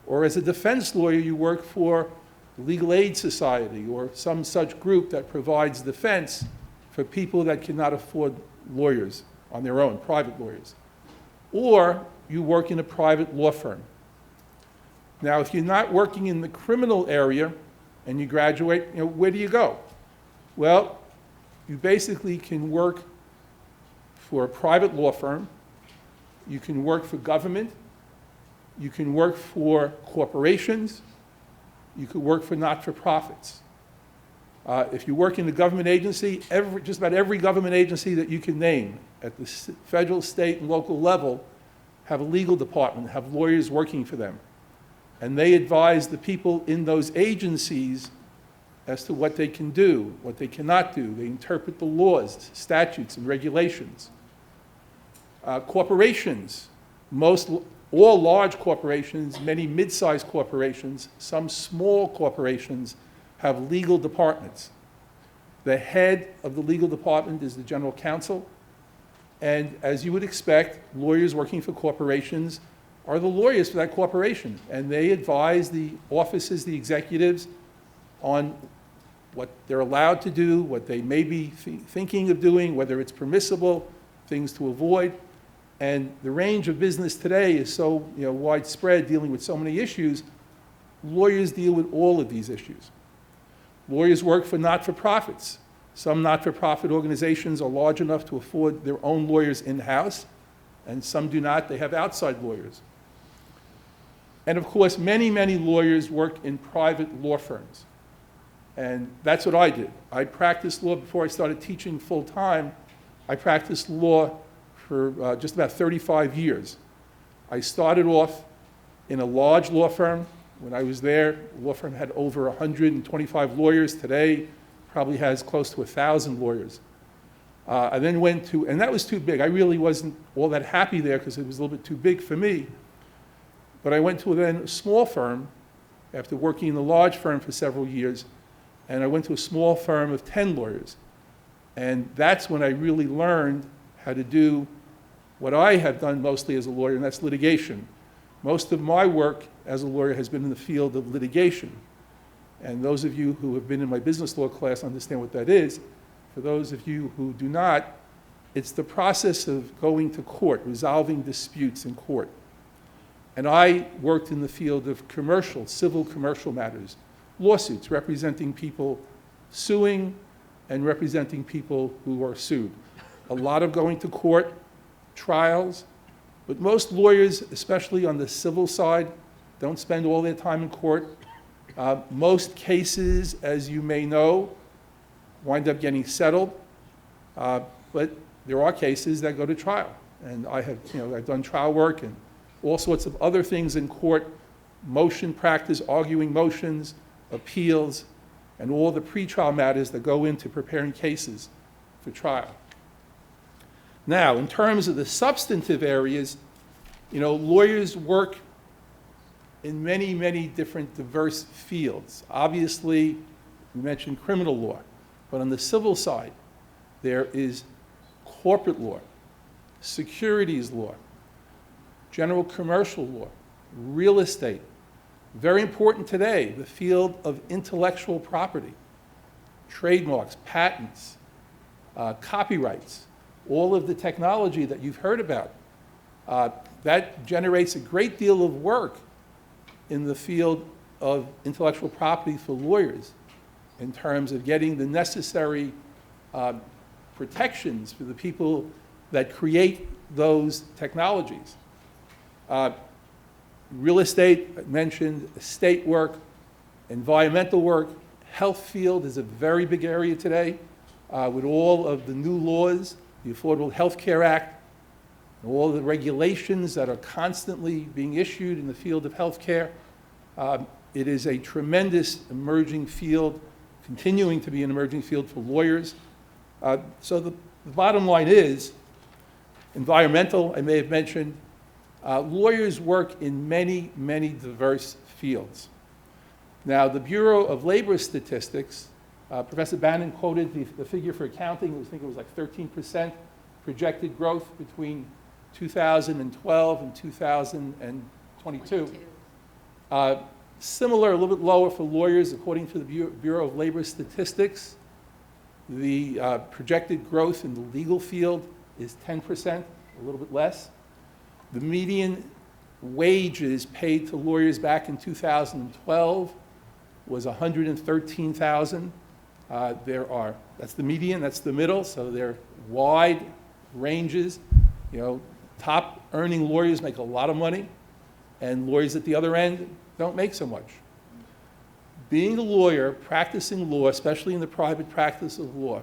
or as a defense lawyer, you work for the Legal Aid Society or some such group that provides defense for people that cannot afford lawyers on their own, private lawyers. Or you work in a private law firm. Now, if you're not working in the criminal area and you graduate, where do you go? Well, you basically can work for a private law firm, you can work for government, you can work for corporations, you could work for not-for-profits. If you work in a government agency, just about every government agency that you can name at the federal, state, and local level have a legal department, have lawyers working for them. And they advise the people in those agencies as to what they can do, what they cannot do. They interpret the laws, statutes, and regulations. Corporations, all large corporations, many mid-sized corporations, some small corporations have legal departments. The head of the legal department is the general counsel, and as you would expect, lawyers working for corporations are the lawyers for that corporation, and they advise the officers, the executives, on what they're allowed to do, what they may be thinking of doing, whether it's permissible, things to avoid. And the range of business today is so widespread, dealing with so many issues, lawyers deal with all of these issues. Lawyers work for not-for-profits. Some not-for-profit organizations are large enough to afford their own lawyers in-house, and some do not. They have outside lawyers. And of course, many, many lawyers work in private law firms. And that's what I did. I practiced law before I started teaching full-time. I practiced law for just about 35 years. I started off in a large law firm. When I was there, the law firm had over 125 lawyers. Today, probably has close to 1,000 lawyers. I then went to, and that was too big. I really wasn't all that happy there because it was a little bit too big for me. But I went to then a small firm after working in a large firm for several years, and I went to a small firm of 10 lawyers. And that's when I really learned how to do what I have done mostly as a lawyer, and that's litigation. Most of my work as a lawyer has been in the field of litigation. And those of you who have been in my business law class understand what that is. For those of you who do not, it's the process of going to court, resolving disputes in court. And I worked in the field of civil commercial matters, lawsuits representing people suing and representing people who are sued. A lot of going to court, trials, but most lawyers, especially on the civil side, don't spend all their time in court. Most cases, as you may know, wind up getting settled, but there are cases that go to trial. And I have, I've done trial work and all sorts of other things in court, motion practice, arguing motions, appeals, and all the pretrial matters that go into preparing cases for trial. Now, in terms of the substantive areas, lawyers work in many, many different diverse fields. Obviously, we mentioned criminal law, but on the civil side, there is corporate law, securities law, general commercial law, real estate. Very important today, the field of intellectual property, trademarks, patents, copyrights, all of the technology that you've heard about. That generates a great deal of work in the field of intellectual property for lawyers in terms of getting the necessary protections for the people that create those technologies. Real estate, I mentioned, estate work, environmental work, health field is a very big area today with all of the new laws, the Affordable Health Care Act, and all the regulations that are constantly being issued in the field of health care. It is a tremendous emerging field, continuing to be an emerging field for lawyers. So the bottom line is, environmental, I may have mentioned, lawyers work in many, many diverse fields. Now, the Bureau of Labor Statistics, Professor Bannon quoted the figure for accounting, I think it was like 13% projected growth between 2012 and 2022. Similar, a little bit lower for lawyers, according to the Bureau of Labor Statistics. The projected growth in the legal field is 10%, a little bit less. The median wages paid to lawyers back in 2012 was $113,000. That's the median, that's the middle, so they're wide ranges. You know, top earning lawyers make a lot of money, and lawyers at the other end don't make so much. Being a lawyer, practicing law, especially in the private practice of law,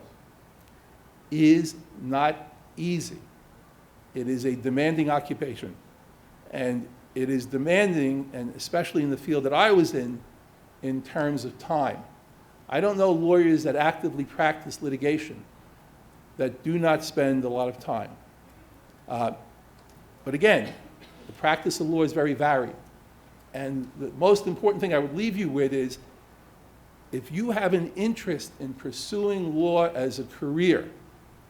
is not easy. It is a demanding occupation. And it is demanding, and especially in the field that I was in terms of time. I don't know lawyers that actively practice litigation that do not spend a lot of time. But again, the practice of law is very varied. And the most important thing I would leave you with is, if you have an interest in pursuing law as a career,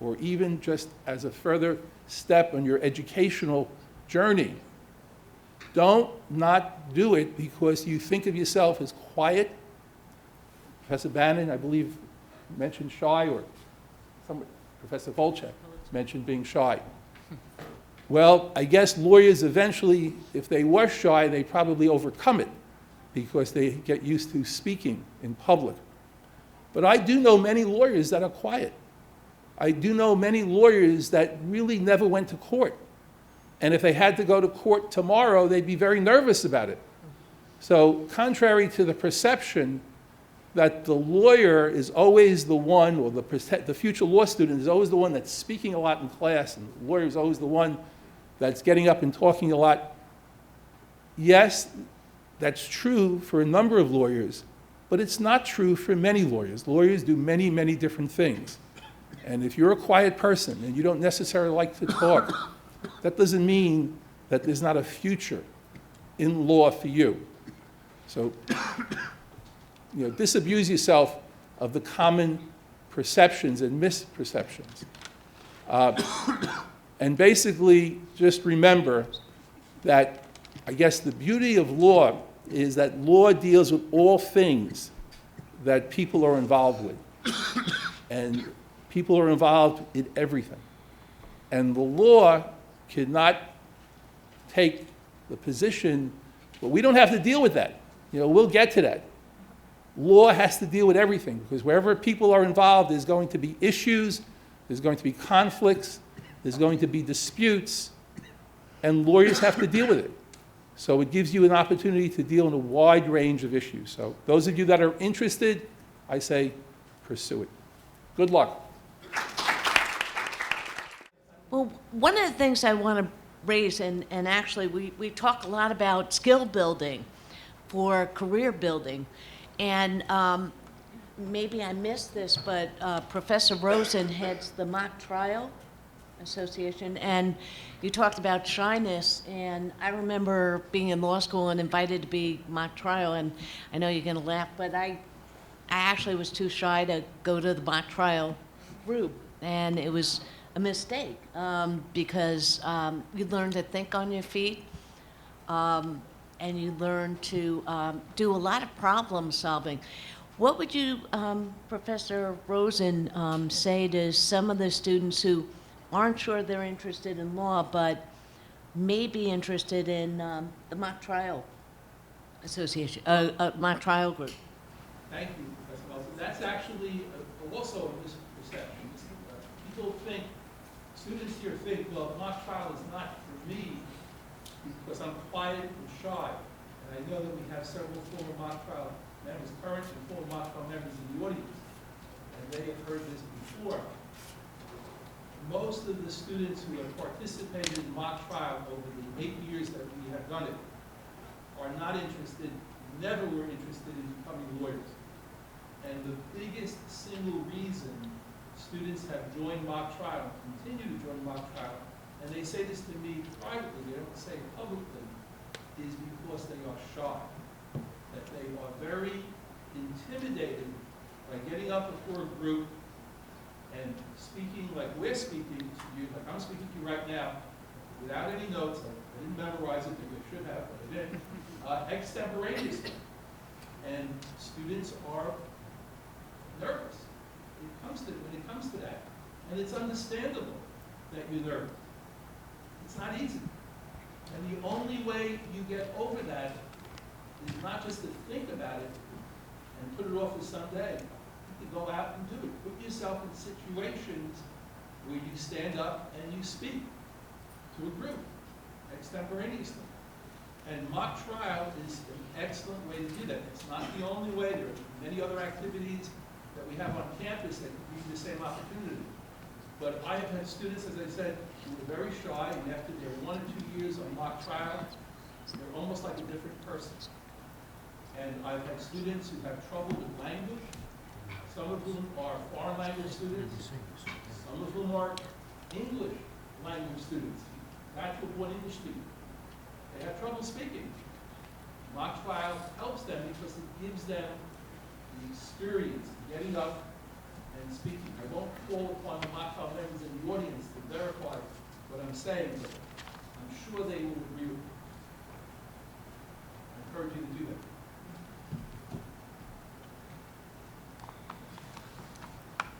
or even just as a further step on your educational journey, don't not do it because you think of yourself as quiet. Professor Bannon, I believe, mentioned shy, or Professor Volchek mentioned being shy. Well, I guess lawyers eventually, if they were shy, they probably overcome it because they get used to speaking in public. But I do know many lawyers that are quiet. I do know many lawyers that really never went to court. And if they had to go to court tomorrow, they'd be very nervous about it. So contrary to the perception that the lawyer is always the one, or the future law student is always the one that's speaking a lot in class, and the lawyer is always the one that's getting up and talking a lot. Yes, that's true for a number of lawyers, but it's not true for many lawyers. Lawyers do many, many different things. And if you're a quiet person and you don't necessarily like to talk, that doesn't mean that there's not a future in law for you. So, disabuse yourself of the common perceptions and misperceptions. And basically, just remember that, I guess, the beauty of law is that law deals with all things that people are involved with. And people are involved in everything. And the law cannot take the position, but we don't have to deal with that. We'll get to that. Law has to deal with everything, because wherever people are involved, there's going to be issues, there's going to be conflicts, there's going to be disputes, and lawyers have to deal with it. So it gives you an opportunity to deal in a wide range of issues. So those of you that are interested, I say pursue it. Good luck. Well, one of the things I want to raise, and actually we talk a lot about skill building for career building, and maybe I missed this, but Professor Rosen heads the Mock Trial Association, and you talked about shyness, and I remember being in law school and invited to be mock trial, and I know you're going to laugh, but I actually was too shy to go to the mock trial group, and it was a mistake because you learn to think on your feet, and you learn to do a lot of problem solving. What would you, Professor Rosen, say to some of the students who aren't sure they're interested in law, but may be interested in the Mock Trial Association, Mock Trial Group? Thank you, Professor Nelson. That's actually also a misperception. People think, students here think, well, mock trial is not for me because I'm quiet and shy. And I know that we have several former mock trial members, current and former mock trial members in the audience, and they have heard this before. Most of the students who have participated in mock trial over the 8 years that we have done it are not interested in never were interested in becoming lawyers. And the biggest single reason students have joined mock trial, continue to join mock trial, and they say this to me privately, they don't say it publicly, is because they are shy. That they are very intimidated by getting up before a group and speaking like we're speaking to you, like I'm speaking to you right now, without any notes. I didn't memorize it, maybe I should have, but I didn't. Extemporaneously. And students are nervous. When it comes to that. And it's understandable that you're nervous. It's not easy. And the only way you get over that is not just to think about it and put it off for someday. You go out and do it. Put yourself in situations where you stand up and you speak to a group extemporaneously. And mock trial is an excellent way to do that. It's not the only way. There are many other activities that we have on campus that give you the same opportunity. But I have had students, as I said, who were very shy, and after their 1 or 2 years on mock trial, they're almost like a different person. And I've had students who have trouble with language, some of whom are foreign language students, some of whom are English language students, natural born English speakers. They have trouble speaking. Mock trial helps them because it gives them the experience of getting up and speaking. I won't call upon the mock trial members in the audience to verify what I'm saying, but I'm sure they will agree with me. I encourage you to do that.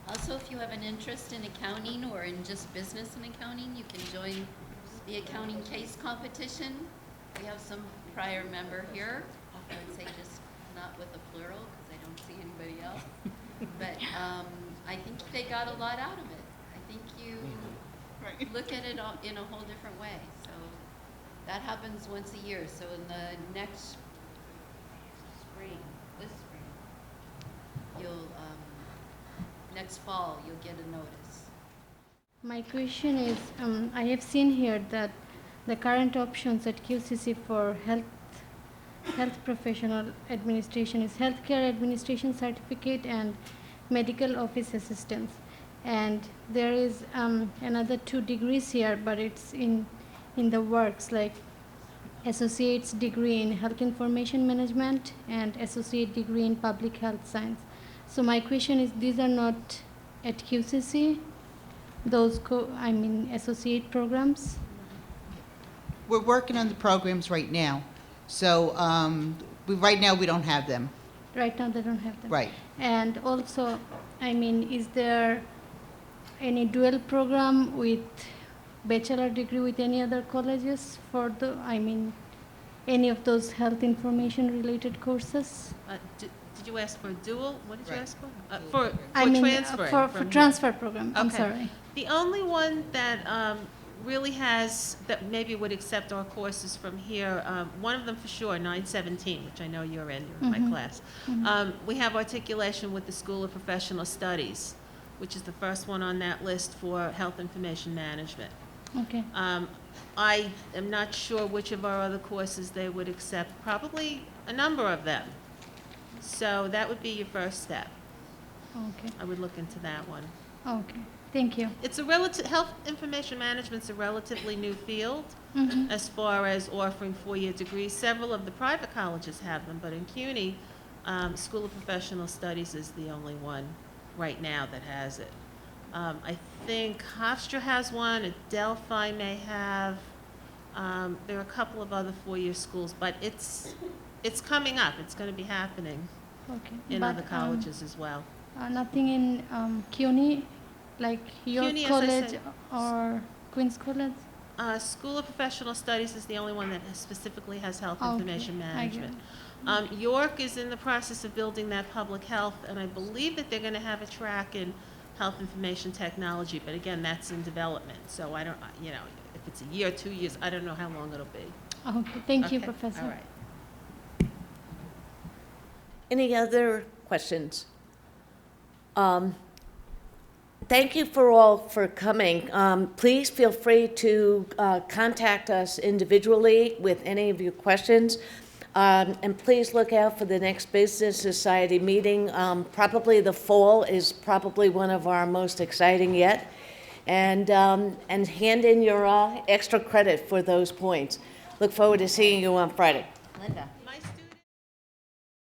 Also, if you have an interest in accounting or in just business and accounting, you can join the accounting case competition. We have some prior member here. I would say just not with a plural because I don't see anybody else. But I think they got a lot out of it. I think you look at it in a whole different way. So that happens once a year. So in the next spring, this spring, you'll next fall you'll get a notice. My question is, I have seen here that the current options at QCC for health professional administration is healthcare administration certificate and medical office assistance. And there is another 2 degrees here, but it's in the works, like associate's degree in health information management and associate degree in public health science. So my question is, these are not at QCC, those associate programs? We're working on the programs right now. So right now we don't have them. Right now they don't have them. Right. And also, is there any dual program with bachelor degree with any other colleges for any of those health information related courses? Did you ask for dual? What did you Right. ask for? For transfer. For transfer program, I'm Okay. sorry. The only one that really has, that maybe would accept our courses from here, one of them for sure, 917, which I know you're in my class. We have articulation with the School of Professional Studies, which is the first one on that list for health information management. Okay. I am not sure which of our other courses they would accept, probably a number of them. So that would be your first step. Okay. I would look into that one. Okay. Thank you. It's health information management's a relatively new field Mhm. as far as offering 4-year degrees. Several of the private colleges have them, but in CUNY, School of Professional Studies is the only one right now that has it. I think Hofstra has one, Adelphi may have, there are a couple of other 4-year schools, but it's coming up, it's gonna be happening Okay. in But, other colleges as well. Nothing in CUNY, like your CUNY, as I college said, or Queens College? School of Professional Studies is the only one that specifically has health Okay, information I get management. York is in the process of building that public health, and I believe that they're gonna have a track in health information technology, but again, that's in development, so I don't, if it's a year, 2 years, I don't know how long it'll be. Okay, thank you, Okay? Professor. All right. Any other questions? Thank you for all for coming. Please feel free to contact us individually with any of your questions. And please look out for the next Business Society meeting. Probably the fall is probably one of our most exciting yet. And hand in your extra credit for those points. Look forward to seeing you on Friday. Linda.